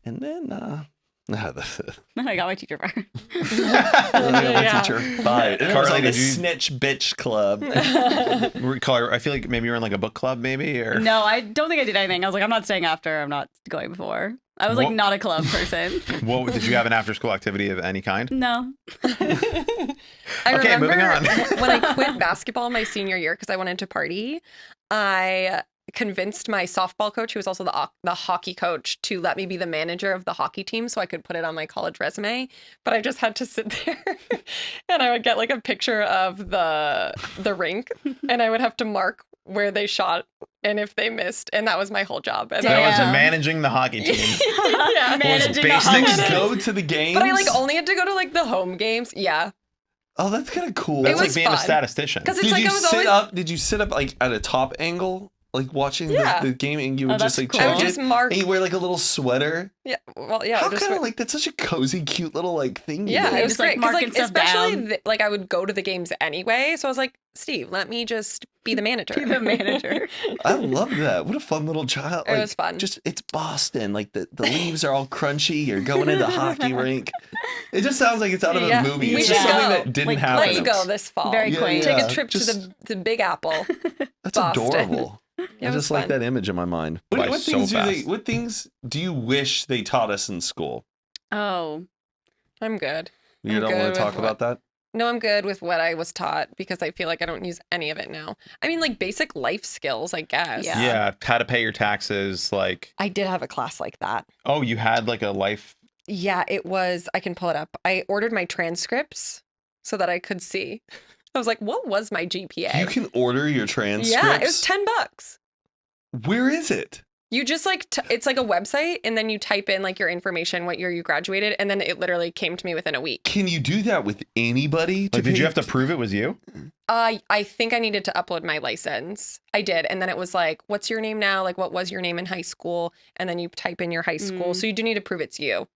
And then I got my teacher bar. my teacher. Bye. And it was Carly, like a did you- snitch bitch club. I feel like maybe you were in like a book club, maybe, or No, I don't think I did anything. I was like, I'm not staying after. I'm not going before. I was like What- not a club person. what did you have an after school activity of any kind? No. I Okay, remember moving on. when I quit basketball my senior year because I wanted to party. I convinced my softball coach, who was also the hockey coach, to let me be the manager of the hockey team so I could put it on my college resume. But I just had to sit there and I would get like a picture of the rink and I would have to mark where they shot and if they missed. And that was my whole job. And That was Damn. managing the hockey team. yeah. Managing the basics. hockey. Go to the games. But I like only had to go to like the home games. Yeah. Oh, that's kind of cool. That's It like was being a fun. statistician. Because it's Did like you I was sit always up? Did you sit up like at a top angle, like watching Yeah. the game, and you would just that's like cool. I check would it? just mark. And you wear like a little sweater. Yeah. Well, yeah. How just kind of wear- like that's such a cozy, cute little like thing. you Yeah, do. it was Just, like, great. 'Cause, marking like, stuff especially down. like I would go to the games anyway. So I was like, Steve, let me just be the manager. Be the manager. I love that. What a fun little child. It was fun. Just it's Boston. Like the leaves are all crunchy. You're going into the hockey rink. It just sounds like it's out of a Yeah, movie. we It's should just something go. that didn't Like, happen. Let's go this fall. Very Yeah, quaint. Take yeah. a trip Just- to the Big Apple. That's Boston. adorable. It I was just like fun. that image in my mind. By What so things do fast. what things do you wish they taught us in school? Oh. I'm good. You I'm don't good want with to talk what- about that? No, I'm good with what I was taught because I feel like I don't use any of it now. I mean, like basic life skills, I guess. Yeah. Yeah, how to pay your taxes. Like, I did have a class like that. oh, you had like a life. Yeah, it was. I can pull it up. I ordered my transcripts so that I could see. I was like, what was my GPA? You can order your transcripts. Yeah, it was $10. Where is it? You just like, it's like a website and then you type in like your information, what year you graduated. And then it literally came to me within a week. Can you do that with anybody? Like, did pay- you have to prove it was you? I think I needed to upload my license. I did. And then it was like, what's your name now? Like, what was your name in high school? And then you type in your high school. So you do need to prove it's you.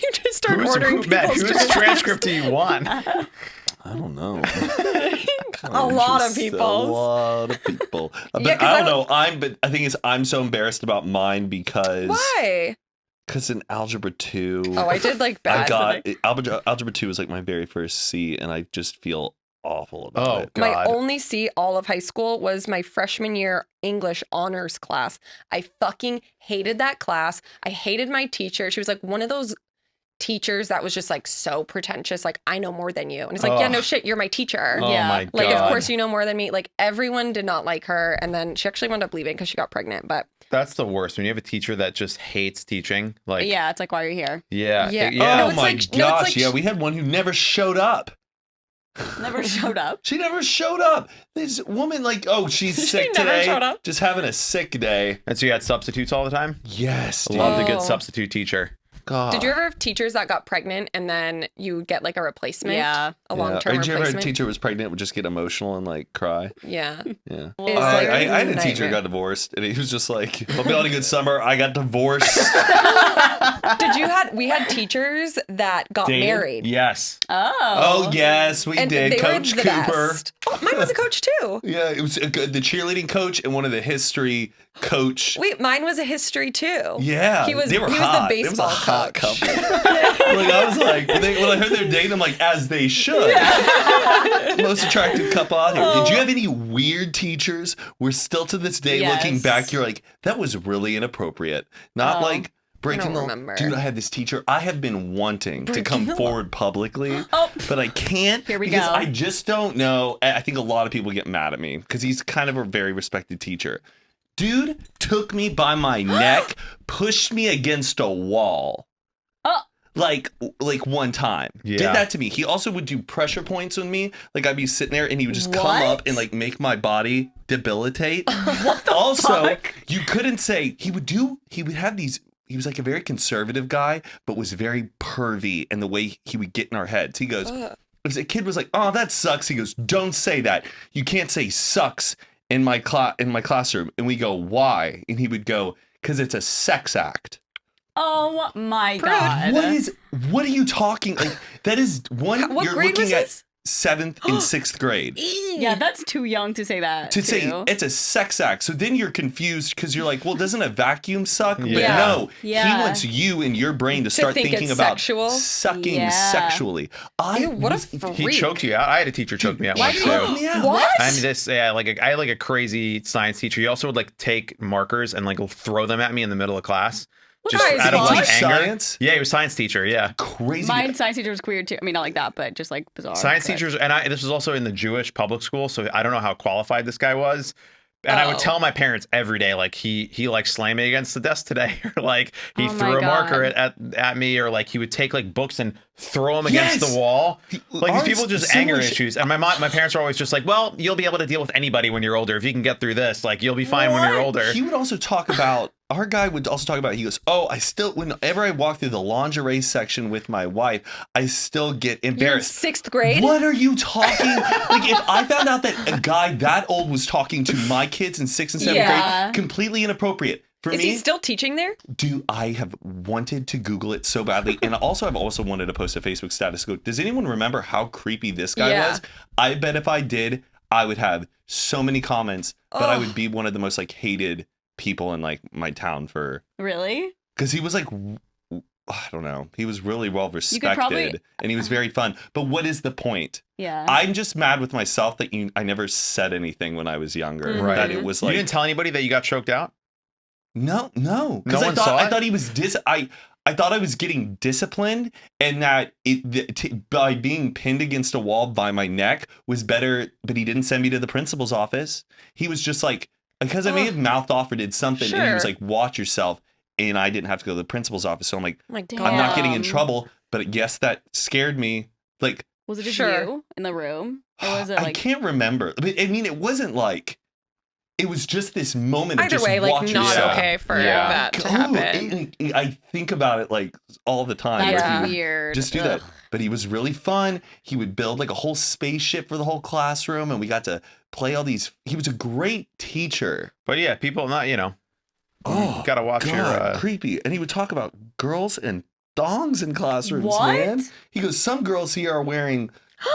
You just start ordering Matt, people's whose transcript do you want? I don't know. A lot of A people. lot of people. But Yeah, 'cause I I don't know. But I think I'm so embarrassed about mine because Why? in algebra 2. Oh, I did like I bad. got algebra 2 was like my very first C, and I just feel awful about Oh, it. My God. only C all of high school was my freshman year English honors class. I fucking hated that class. I hated my teacher. She was like one of those teachers that was just like so pretentious. Like, I know more than you. And it's like, yeah, Ugh. no shit, you're my teacher. Oh Yeah. my god. Like, of course you know more than me. Like, everyone did not like her. And then she actually wound up leaving because she got pregnant. But That's the worst when you have a teacher that just hates teaching. Like, Yeah, it's like, why are you here? yeah, Yeah. yeah. No, Oh it's my like- no, it's gosh! like- Yeah, we had one who never showed up. Never showed up. She never showed up. This woman, like, oh, she's She sick never today. showed up. Just having a sick day. And so you had substitutes all the time? Yes, dude. Loved a good Oh. substitute teacher. God. did you ever have teachers that got pregnant and then you get like a replacement? Yeah. A long-term Or did you ever have a replacement? teacher who was pregnant would just get emotional and like cry? Yeah. Yeah. It's I, like I, I had a nightmare. teacher who got divorced, and he was just like, "Hope you had a good summer. I got divorced." We had teachers that got Dated? married. Yes. Oh yes, we And did. they Coach were the Cooper. best. Oh, mine was a coach too. Yeah, it was the cheerleading coach and one of the history coach. Wait, mine was a history too. Yeah, He was they were he was hot. the It was a baseball hot coach. couple. Like I was like, when I heard their date, I'm like, as they should. Most attractive couple out here. Did you have any weird teachers where still to this day, looking Yes. back, you're like, that was really inappropriate. Not like breaking the. remember. Dude, I had this teacher. I have been wanting to come forward publicly, Oh. but I can't Here we because go. I just don't know. I think a lot of people get mad at me because he's kind of a very respected teacher. Dude took me by my neck, pushed me against a wall. Oh. Like one time. Yeah. Did that to me. He also would do pressure points on me. Like I'd be sitting there and he would just come What? up and like make my body debilitate. Also, you couldn't say he would have these. He was like a very conservative guy, but was very pervy in the way he would get in our heads. He goes, if a kid was like, "Oh, that sucks," he goes, "Don't say that. You can't say sucks in my classroom." And we go, "Why?" And he would go, "Because it's a sex act." Oh my god. What are you talking? Like that is one. What You're grade looking was at this? 7th and 6th grade. Yeah, that's too young to say that. To say too. it's a sex act. So then you're confused because you're like, well, doesn't a vacuum suck? But Yeah. no, he Yeah. wants you in your brain to start think thinking it's about sexual? sucking Yeah. sexually. Ew, what a He freak. choked you out. I had a teacher choke me out Why once did too. you- Yeah. What? I had like a crazy science teacher. He also would like take markers and like throw them at me in the middle of class. Just Guys, out of what? like anger. Science? Yeah, he was a science teacher. Yeah. Crazy. My science teacher was queer too. I mean, not like that, but just like bizarre. Science but- teachers, and this was also in the Jewish public school, so I don't know how qualified this guy was, And I would tell my parents every day, like he like slammed me against the desk today, or like he Oh threw my a marker God. at me, or like he would take like books and throw them against the wall. Like Ours- these people just so anger much- issues. And my parents are always just like, well, you'll be able to deal with anybody when you're older. If you can get through this, like you'll be fine when you're older. He would also talk about, our guy would also talk about, he goes, whenever I walk through the lingerie section with my wife, I still get You're in embarrassed. 6th grade? What are you talking? Like, if I found out that a guy that old was talking to my kids in 6th and 7th Yeah. grade, completely inappropriate. For Is me, he still teaching there? I have wanted to Google it so badly. And also, I've also wanted to post a Facebook status. Go, does anyone remember how creepy this guy Yeah. was? I bet if I did, I would have so many comments, but I would be one of the most like hated people in like my town for, Really? because he was like, I don't know, he was really well respected probably- and he was very fun. But what is the point? Yeah. I'm just mad with myself that I never said anything when I was younger. Mhm. That it was You like, didn't tell anybody that you got choked out? no. No Because one saw I it? thought he was I thought I was getting disciplined, and that by being pinned against a wall by my neck was better. But he didn't send me to the principal's office. He was just like, because I may have mouthed off or did something, and he was Sure. like, "Watch yourself," and I didn't have to go to the principal's office. So I'm like, Oh my Damn. God. I'm not getting in trouble. But yes, that scared me. Like, Was it just Sure. you in the room? Or was it I like can't remember. I mean, it wasn't like. It was just this moment of Either just way, like watch not yourself. okay for Yeah. that to Oh, happen. I think about it like all the time. that's where he would weird? just do that. But he was really fun. He would build like a whole spaceship for the whole classroom, and we got to play all these. He was a great teacher. But yeah, people not, Oh, you gotta watch God, your creepy. And he would talk about girls and thongs in classrooms, What? man. He goes, some girls here are wearing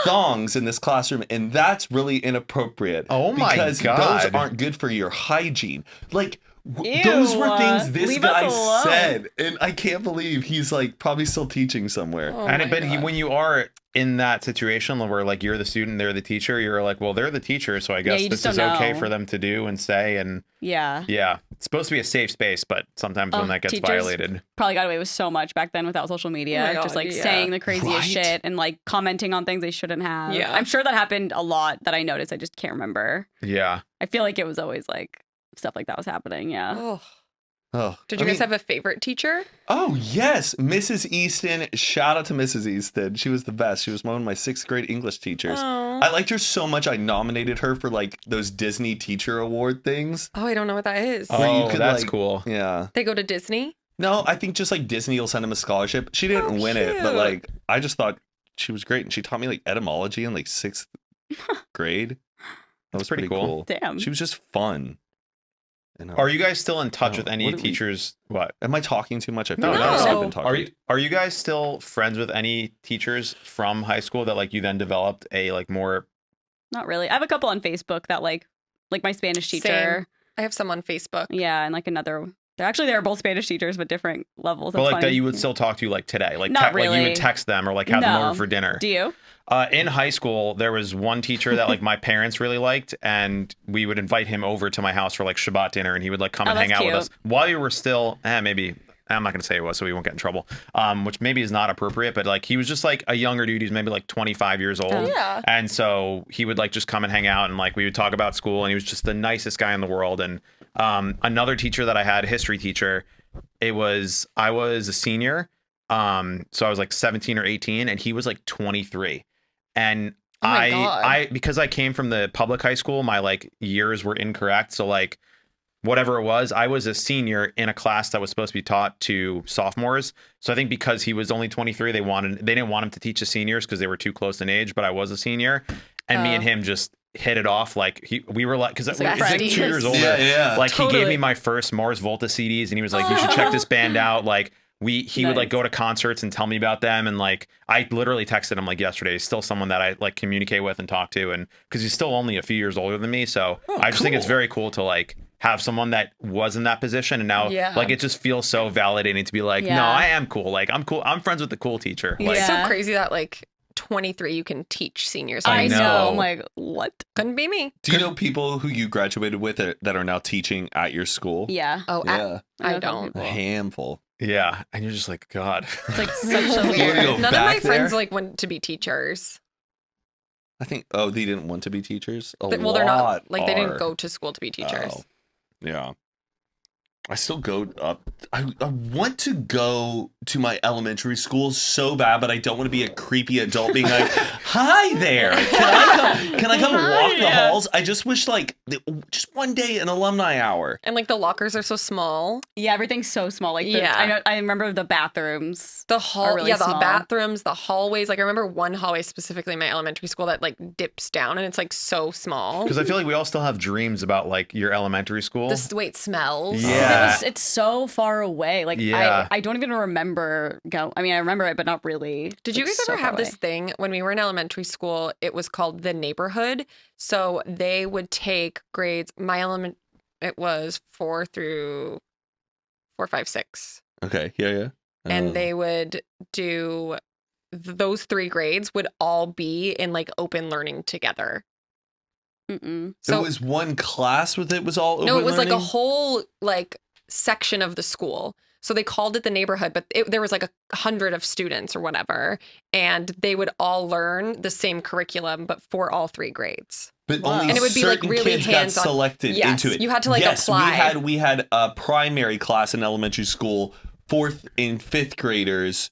thongs in this classroom, and that's really inappropriate. Oh my because God. those aren't good for your hygiene. Like Ew, those were things this leave us guy alone. said, and I can't believe he's like probably still teaching somewhere. Oh and my but God. when you are in that situation where like you're the student, they're the teacher, you're like, well, they're the teacher, so I guess you this just is don't okay know. for them to do and say. And Yeah. yeah, it's supposed to be a safe space, but sometimes when that gets teachers violated. Probably got away with so much back then without social media. Oh my just God, like yeah. saying the craziest Right? shit and like commenting on things they shouldn't have. Yeah. I'm sure that happened a lot that I noticed. I just can't remember. Yeah. I feel like it was always like stuff like that was happening. Yeah. Oh. Oh, Did you guys have a favorite teacher? Oh, yes. Mrs. Easton. Shout out to Mrs. Easton. She was the best. She was one of my 6th grade English teachers. Oh. I liked her so much, I nominated her for like those Disney Teacher Award things. Oh, I don't know what that is. Where you Oh, could, that's like- cool. Yeah. They go to Disney? No, I think just like Disney will send him a scholarship. She didn't win it, but cute. like I just thought she was great. And she taught me like etymology in like 6th grade. That was pretty pretty cool. cool. Damn. She was just fun. And, Are you guys still in touch Oh, with any what did we- teachers? What? Am I talking too much? I feel No, like no. I've been talking. Are you guys still friends with any teachers from high school that like you then developed a like more? Not really. I have a couple on Facebook that like my Spanish teacher. I have some on Facebook. Yeah, and like another. They're both Spanish teachers, but different levels. But That's like that funny. you would still talk to like today, like Not like you really. would text them or like have them No. over for dinner. Do you? In high school, there was one teacher that like my parents really liked, and we would invite him over to my house for like Shabbat dinner, and he would like come Oh, and hang that's out with cute. us while we were still maybe. I'm not gonna say it was, so we won't get in trouble. Which maybe is not appropriate, but like he was just like a younger dude. He's maybe like 25 years old. Oh. Yeah. And so he would like just come and hang out, and like we would talk about school, and he was just the nicest guy in the world. And another teacher that I had, history teacher, I was a senior. So I was like 17 or 18, and he was like 23. And Oh my God. I because I came from the public high school, my like years were incorrect. So like whatever it was, I was a senior in a class that was supposed to be taught to sophomores. So I think because he was only 23, they didn't want him to teach the seniors because they were too close in age, but I was a senior. And me and him just hit it off. Like we were like, because he's like besties. 2 years older. Yeah. Like he gave Totally. me my first Mars Volta CDs, and he was like, "You should check this band out." Like he would like Nice. go to concerts and tell me about them, and like I literally texted him like yesterday. He's still someone that I like communicate with and talk to, and because he's still only a few years older than me, so I just think it's cool. very cool to like have someone that was in that position, and now Yeah. like it just feels so validating to be like, no, Yeah. I am cool. Like I'm cool. I'm friends with the cool teacher. Like It's Yeah. so crazy that like 23 you can teach seniors. I I know. know. I'm like, what? Couldn't be me. Do you know people who you graduated with that are now teaching at your school? Yeah. Oh, Yeah. I know a couple don't. A people. handful. yeah, and you're just like, God. It's like such a You wanna weird. go None of back my friends there? like went to be teachers. I think. Oh, they didn't want to be teachers. They're not like they didn't go to school to be teachers. Oh, yeah. I still go up. I want to go to my elementary school so bad, but I don't want to be a creepy adult being like, "Hi there, can I come walk the halls?" I just wish just one day an alumni hour. And like the lockers are so small. Yeah, everything's so small. Like I remember the bathrooms. The hall, are really the small. bathrooms, the hallways. Like I remember one hallway specifically in my elementary school that like dips down and it's like so small. Because I feel like we all still have dreams about like your elementary school. The way it smells. Yeah. It's so far away. Like Yeah. I don't even remember I remember it, but not really. Did you guys ever have this thing when we were in elementary school? It was called the neighborhood. So they would take grades. It was 4 through 4, 5, 6. Okay. Yeah. And they would do those 3 grades would all be in like open learning together. Mm-mm. So it was one class with it was all open No, it was learning? like a whole like section of the school. So they called it the neighborhood, but there was like 100 of students or whatever, and they would all learn the same curriculum, but for all 3 grades. But only And it would be, like, certain really kids got hands-on. selected Yes, into it. you had to, like, apply. We had a primary class in elementary school, 4th and 5th graders.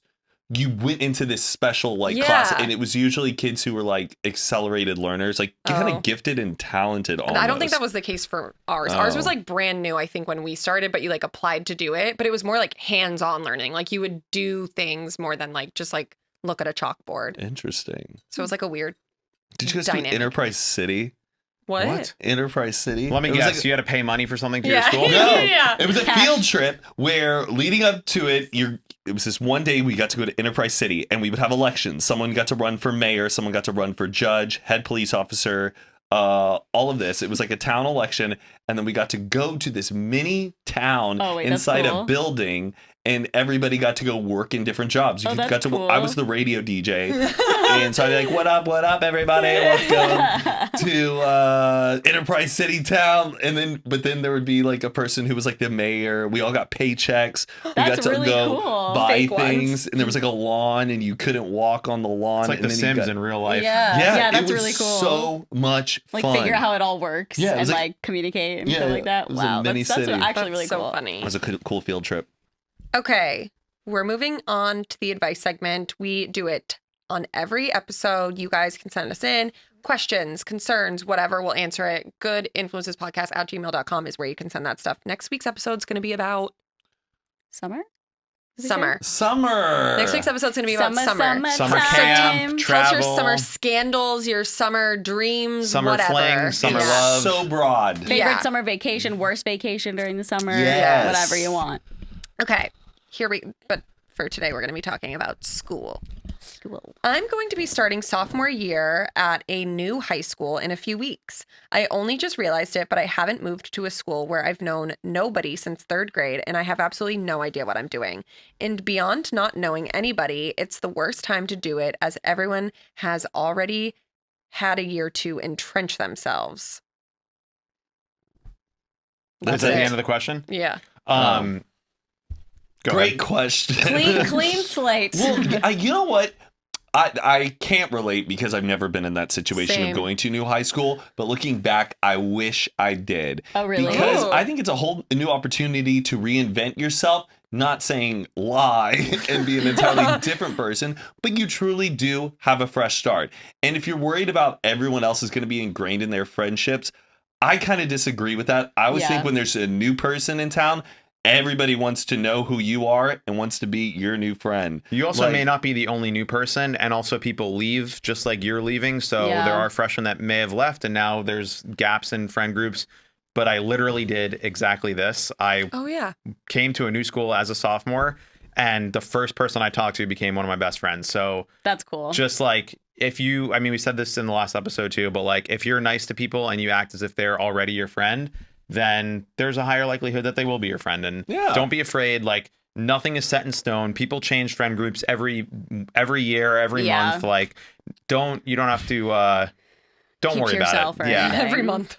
You went into this special class, and it was usually kids who were like accelerated learners, like kind of gifted and talented. Almost. I don't think that was the case for ours. Ours was like brand new, I think, when we started, but you like applied to do it. But it was more like hands-on learning. Like you would do things more than like just like look at a chalkboard. Interesting. So it was like a weird. Did you guys do Enterprise City? What? Enterprise City? Let me guess. You had to pay money for something to your Yeah. school? No, Yeah. it was a field trip where leading up to it, it was this one day we got to go to Enterprise City and we would have elections. Someone got to run for mayor, someone got to run for judge, head police officer, all of this. It was like a town election, and then we got to go to this mini town inside a building, and everybody got to go work in different jobs. Cool. I was the radio DJ, and so I'd be like, "What up, everybody? Welcome to Enterprise City Town." But then there would be like a person who was like the mayor. We all got paychecks. We got to really go cool. buy Fake things, ones. and there was like a lawn, and you couldn't walk on the lawn. It's like The Sims in real life. Yeah, that's it was really cool. So much like fun. figure out how it all works Yeah, it was and like- like communicate and Yeah, stuff like that. it was a Wow, mini that's city. actually really so cool. funny. It was a cool field trip. Okay, we're moving on to the advice segment. We do it on every episode. You guys can send us in questions, concerns, whatever. We'll answer it. goodinfluencespodcast@gmail.com is where you can send that stuff. Next week's episode is going to be about Summer. summer. Summer. Next week's episode is going to be about summer. Summer time. camp, Tell us your travel, summer scandals, your summer dreams, Summer whatever. fling, summer It's love. so broad. Favorite Yeah. summer vacation, worst vacation during the summer. Yes. Whatever you want. Okay, but for today we're going to be talking about school. Cool. I'm going to be starting sophomore year at a new high school in a few weeks. I only just realized it, but I haven't moved to a school where I've known nobody since 3rd grade, and I have absolutely no idea what I'm doing. And beyond not knowing anybody, it's the worst time to do it, as everyone has already had a year to entrench themselves. Is that the end of the question? Yeah. Go Great ahead. question. Clean slate. Well, you know what? I can't relate because I've never been in that situation Same. of going to new high school. But looking back, I wish I did. Oh, really? Because Ooh. I think it's a new opportunity to reinvent yourself. Not saying lie and be an entirely different person, but you truly do have a fresh start. And if you're worried about everyone else is going to be ingrained in their friendships, I kind of disagree with that. I always think when there's a new person in town, everybody wants to know who you are and wants to be your new friend. You also may not be the only new person, and also people leave just like you're leaving. So there are freshmen that may have left, and now there's gaps in friend groups. But I literally did exactly this. I came to a new school as a sophomore, and the first person I talked to became one of my best friends. So that's cool. Just like we said this in the last episode too, but like if you're nice to people and you act as if they're already your friend, then there's a higher likelihood that they will be your friend. And don't be afraid. Like nothing is set in stone. People change friend groups every year, every month. Like you don't have to don't worry about it. Every month.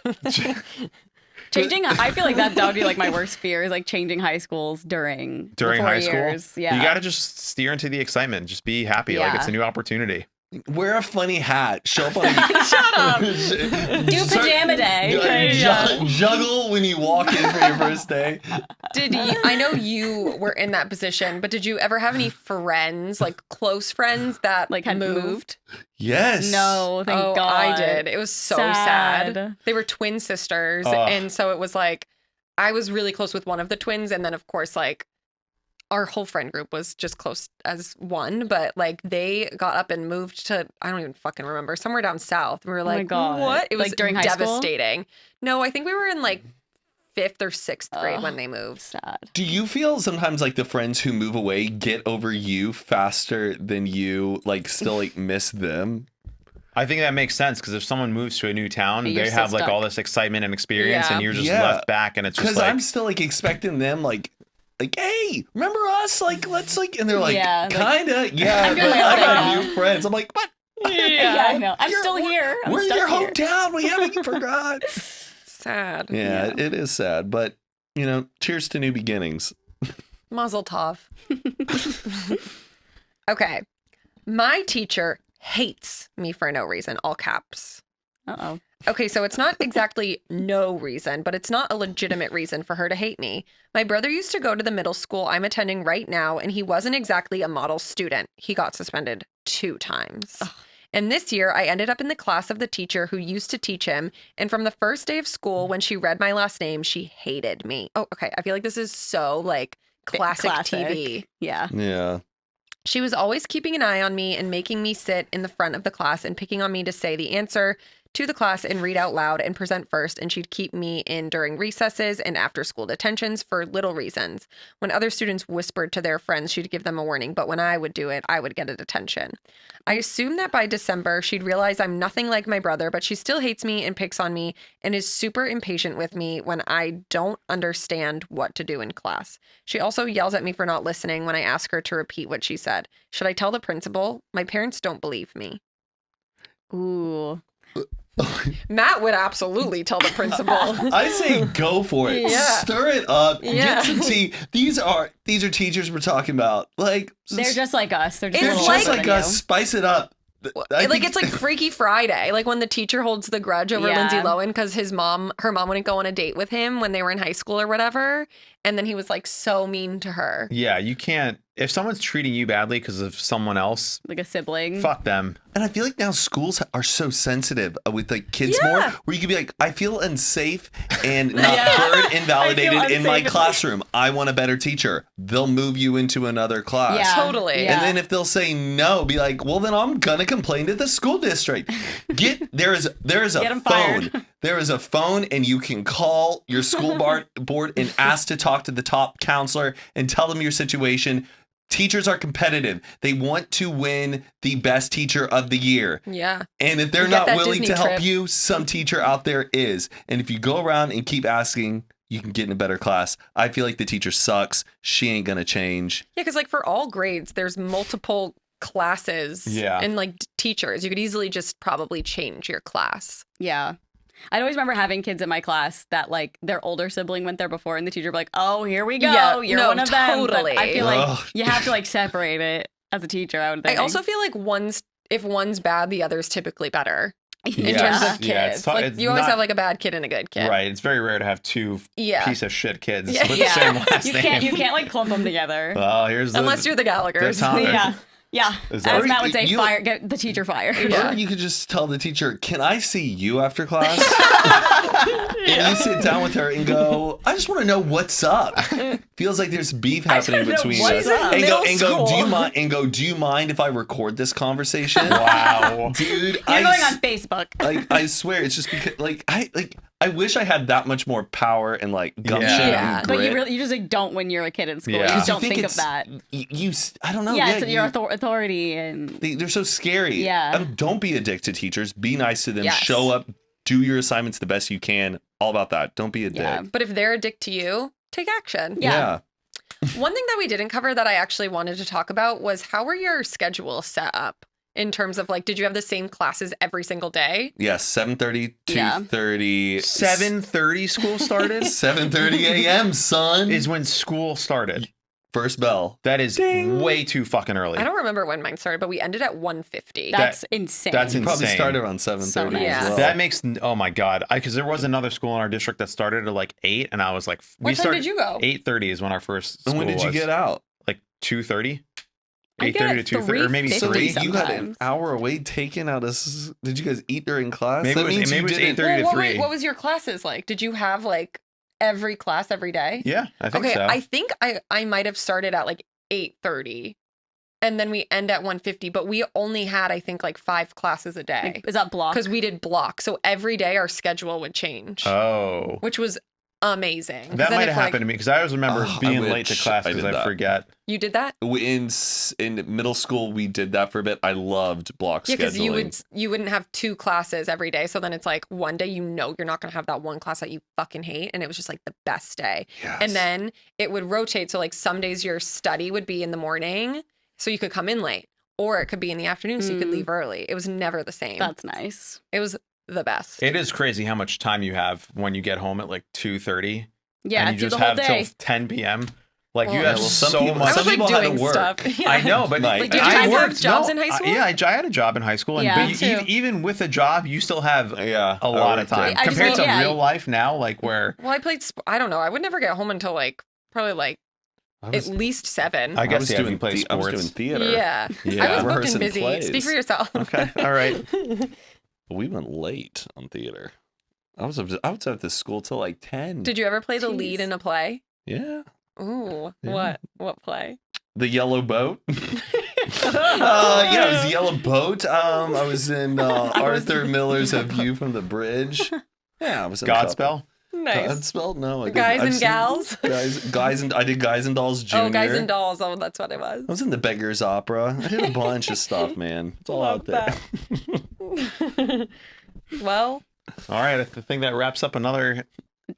I feel like that would be like my worst fear is like changing high schools during high years. school. Yeah. You got to just steer into the excitement. Just be happy. Like it's a new opportunity. wear a funny hat. Show up on Shut up. Do pajama day. Juggle when you walk in for your first day. I know you were in that position, but did you ever have any friends, like close friends that Like had moved? Yes. No, thank God. I did. It was so sad. They were twin sisters. And so it was like, I was really close with one of the twins. And then, of course, like, our whole friend group was just close as one. But, like, they got up and moved to, I don't even fucking remember, somewhere down south. We were like, God. what? It was Like during high school? devastating. No, I think we were in, like, 5th or 6th grade when they moved. Sad. Do you feel sometimes like the friends who move away get over you faster than you, like, still, like, miss them? I think that makes sense because if someone moves to a new town, You're they still have like stuck. all this excitement and experience, Yeah. and you're just Yeah. left back, and it's just Because like I'm still, like, expecting them, like, hey, remember us? Like, let's, like, and they're like, Yeah, like- kinda, yeah. I'm But doing my I own got thing new friends. I'm like, what? Yeah, I know. I'm You're- still here. I'm We're in stuck your here. hometown. We haven't forgot. Sad. Yeah, it is sad, but you know, cheers to new beginnings. Mazel tov. Okay. My teacher hates me for no reason, all caps. Uh-oh. Okay, so it's not exactly no reason, but it's not a legitimate reason for her to hate me. My brother used to go to the middle school I'm attending right now, and he wasn't exactly a model student. He got suspended 2 times. And this year, I ended up in the class of the teacher who used to teach him. And from the first day of school, when she read my last name, she hated me. Oh, okay. I feel like this is so like classic TV. Yeah. Yeah. She was always keeping an eye on me and making me sit in the front of the class and picking on me to say the answer to the class and read out loud and present first. And she'd keep me in during recesses and after school detentions for little reasons. When other students whispered to their friends, she'd give them a warning. But when I would do it, I would get a detention. I assume that by December, she'd realize I'm nothing like my brother, but she still hates me and picks on me and is super impatient with me when I don't understand what to do in class. She also yells at me for not listening when I ask her to repeat what she said. Should I tell the principal? My parents don't believe me. Ooh. Matt would absolutely tell the principal. I say go for it. Yeah. Stir it up. Yeah. Get some tea. These are teachers we're talking about. Like They're just like us. They're just, It's a little just older like than us. you. Spice it up. It's like Freaky Friday, like when the teacher holds the grudge over Yeah. Lindsay Lohan because her mom wouldn't go on a date with him when they were in high school or whatever, and then he was like so mean to her. yeah, you can't. If someone's treating you badly because of someone else, Like a sibling. fuck them. And I feel like now schools are so sensitive with like kids Yeah. more, where you could be like, I feel unsafe and not Yeah. heard and validated I feel in my unsafe. classroom. I want a better teacher. They'll move you into another class. Yeah. Totally. Yeah. And then if they'll say no, be like, well, then I'm gonna complain to the school district. There is a Get 'em phone. fired. There is a phone, and you can call your school board and ask to talk to the top counselor and tell them your situation. Teachers are competitive. They want to win the best teacher of the year. Yeah. And if they're Get not that willing Disney to help trip. you, some teacher out there is. And if you go around and keep asking, you can get in a better class. I feel like the teacher sucks. She ain't gonna change. Yeah, because like for all grades, there's multiple classes Yeah. and like teachers. You could easily just probably change your class. Yeah. I'd always remember having kids in my class that like their older sibling went there before and the teacher would be like, oh, here we go. Yeah, You're no, one of them. But totally. I feel like Ugh. you have to like separate it as a teacher, I would think. I also feel like if one's bad, the other's typically better in Yeah. terms of kids. Yeah, it's like it's you always not- have like a bad kid and a good kid. Right. It's very rare to have two Yeah. piece of shit kids Yeah. with the same last you name. can't like clump them together. Well, here's the. Unless you're the Gallagher's. the Tom- Yeah. Yeah. Is that- As Matt would say, You- fire, get the teacher fired. Yeah. Or you could just tell the teacher, can I see you after class? And you sit down with her and go, I just want to know what's up. Feels like there's beef happening know between what's us. up. And go, Middle do you mind if I record this conversation? Wow. Dude, You're going on Facebook. I swear it's just because I wish I had that much more power and like gumption Yeah. and But grit. you just like don't when you're a kid in school. Yeah. You just You don't think think of it's- that. I don't know. Yeah, Yeah, it's your authority and they're so scary. Yeah. Don't be a dick to teachers. Be nice to them. Yes. Show up. Do your assignments the best you can. All about that. Don't be a Yeah. dick. But if they're a dick to you, take action. Yeah. One thing that we didn't cover that I actually wanted to talk about was how were your schedules set up in terms of like, did you have the same classes every single day? Yes, 7:30, Yeah. 2:30, 7:30 school started 7:30 a.m. son. is when school started. First bell. That is way too fucking early. I don't remember when mine started, but we ended at 1:50. That's insane. That's You probably insane. started around 7:30 So nice. Yeah. as well. That makes oh my god, because there was another school in our district that started at like 8, and I was like, What time did you go? 8:30 is when our first school And when did you was. get out? Like 2:30, I get 8:30 to 2:30, or maybe 3:50 3. You had an sometimes. hour away taken out of. Did you guys eat during class? Maybe That it was- means maybe you it was didn't- 8:30 to 3. What was your classes like? Did you have like every class every day? Yeah, I think Okay, so. I think I might have started at like 8:30, and then we end at 1:50. But we only had, I think, like 5 classes a day Like, is that block? because we did block. So every day our schedule would change, Oh. which was amazing. 'Cause That then might if, have happened to me because I always remember Oh, I being late to wish class I because did I that. forget. You did that? In middle school, we did that for a bit. I loved block Yeah, because scheduling. you wouldn't have 2 classes every day. So then it's like one day you're not gonna have that one class that you fucking hate, and it was just like the best day. Yes. And then it would rotate. So like some days your study would be in the morning, so you could come in late, or it could be in the afternoon, so you could leave early. It was never the same. That's nice. It was the best. It is crazy how much time you have when you get home at like 2:30. Yeah, and you through just the whole have day. till 10 p.m. Like Well, you have well, some so people- much. I some was like people had to doing work. stuff. Yeah. I know, but Like, Like, did you guys I have worked- jobs no, in high school? yeah, I had a job in high school, and Yeah, but too. even with a job, you still have Yeah, a lot I of worked time it. I just compared to mean, yeah, real life now. Like where Well, I played. I don't know. I would never get home until like probably like I was, at least 7. I guess was yeah, if doing you play I was sports. doing theater. Yeah. Yeah. I was booked and Rehearsing busy. plays. Speak for yourself. Okay, all right. We went late on theater. I was at this school till like 10. Did you ever play the Jeez. lead in a play? Yeah. Ooh, Yeah. what play? The Yellow Boat. Yeah, it was the Yellow Boat. I was in Arthur Miller's A View from the Bridge. Yeah, I was in a couple. Godspell. Nice. Godspell? No, I didn't. Guys I've and seen- gals. I did Guys and Dolls Junior. Oh, Guys and Dolls. Oh, that's what it was. I was in the Beggar's Opera. I did a bunch of stuff, man. It's all out there. Well, All right, I think that wraps up another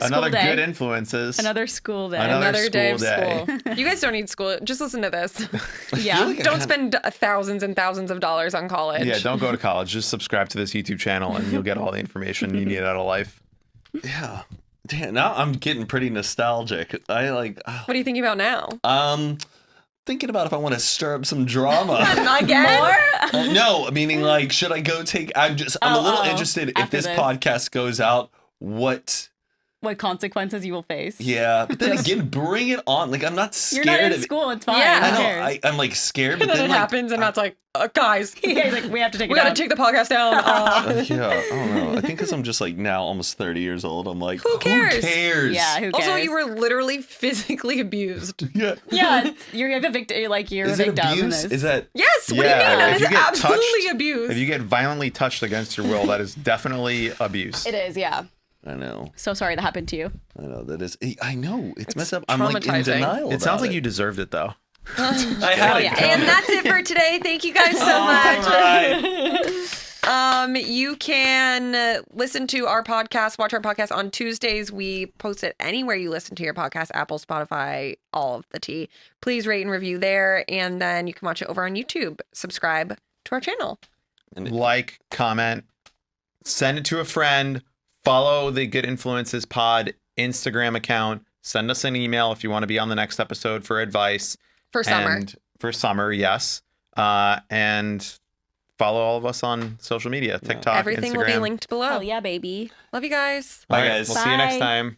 School day. good influences. Another school day. Another day of school day. school. You guys don't need school. Just listen to this. Yeah. like I Don't kinda- spend thousands and thousands of dollars on college. Yeah, don't go to college. Just subscribe to this YouTube channel, and you'll get all the information you need out of life. Yeah. Damn, now I'm getting pretty nostalgic. I like What are you thinking about now? thinking about if I want to stir up some drama. Again? No, meaning like, should I go take? I'm a little interested if after this this. podcast goes out. What? What consequences you will face. Yeah, but then again, bring it on. Like, I'm not You're scared not in of it. school. It's fine. Yeah. I Who know. cares? I'm like scared, but And then then it like, happens, and Matt's like, guys, Yeah, he's like, we have to take it we gotta down. take the podcast down. yeah, I don't know. I think because I'm just like now almost 30 years old. I'm like, Who cares? Who cares? Yeah, who cares? Also, you were literally physically abused. Yeah. Yeah, you're the victim. Like you're Is a it victim in abuse? this. Is that? Yes, what do you Yeah, mean? That if is you get absolutely touched- abuse. If you get violently touched against your will, that is definitely abuse. It is. Yeah. I know. So sorry that happened to you. I know. That is. I know. It's messed up. I'm like in traumatizing. denial. It sounds about like you deserved it, though. I had Oh, it yeah. coming. And that's it for today. Thank you guys so All much. right. You can listen to our podcast, watch our podcast on Tuesdays. We post it anywhere you listen to your podcast, Apple, Spotify, all of the tea. Please rate and review there. And then you can watch it over on YouTube. Subscribe to our channel. Like, comment, send it to a friend, follow the Good Influences Pod Instagram account, send us an email if you want to be on the next episode for advice. For summer. And for summer, yes. And follow all of us on social media, TikTok, Everything Instagram. will be linked below. Oh yeah, baby. Love you guys. All Bye, right, guys. We'll see you next Bye. time.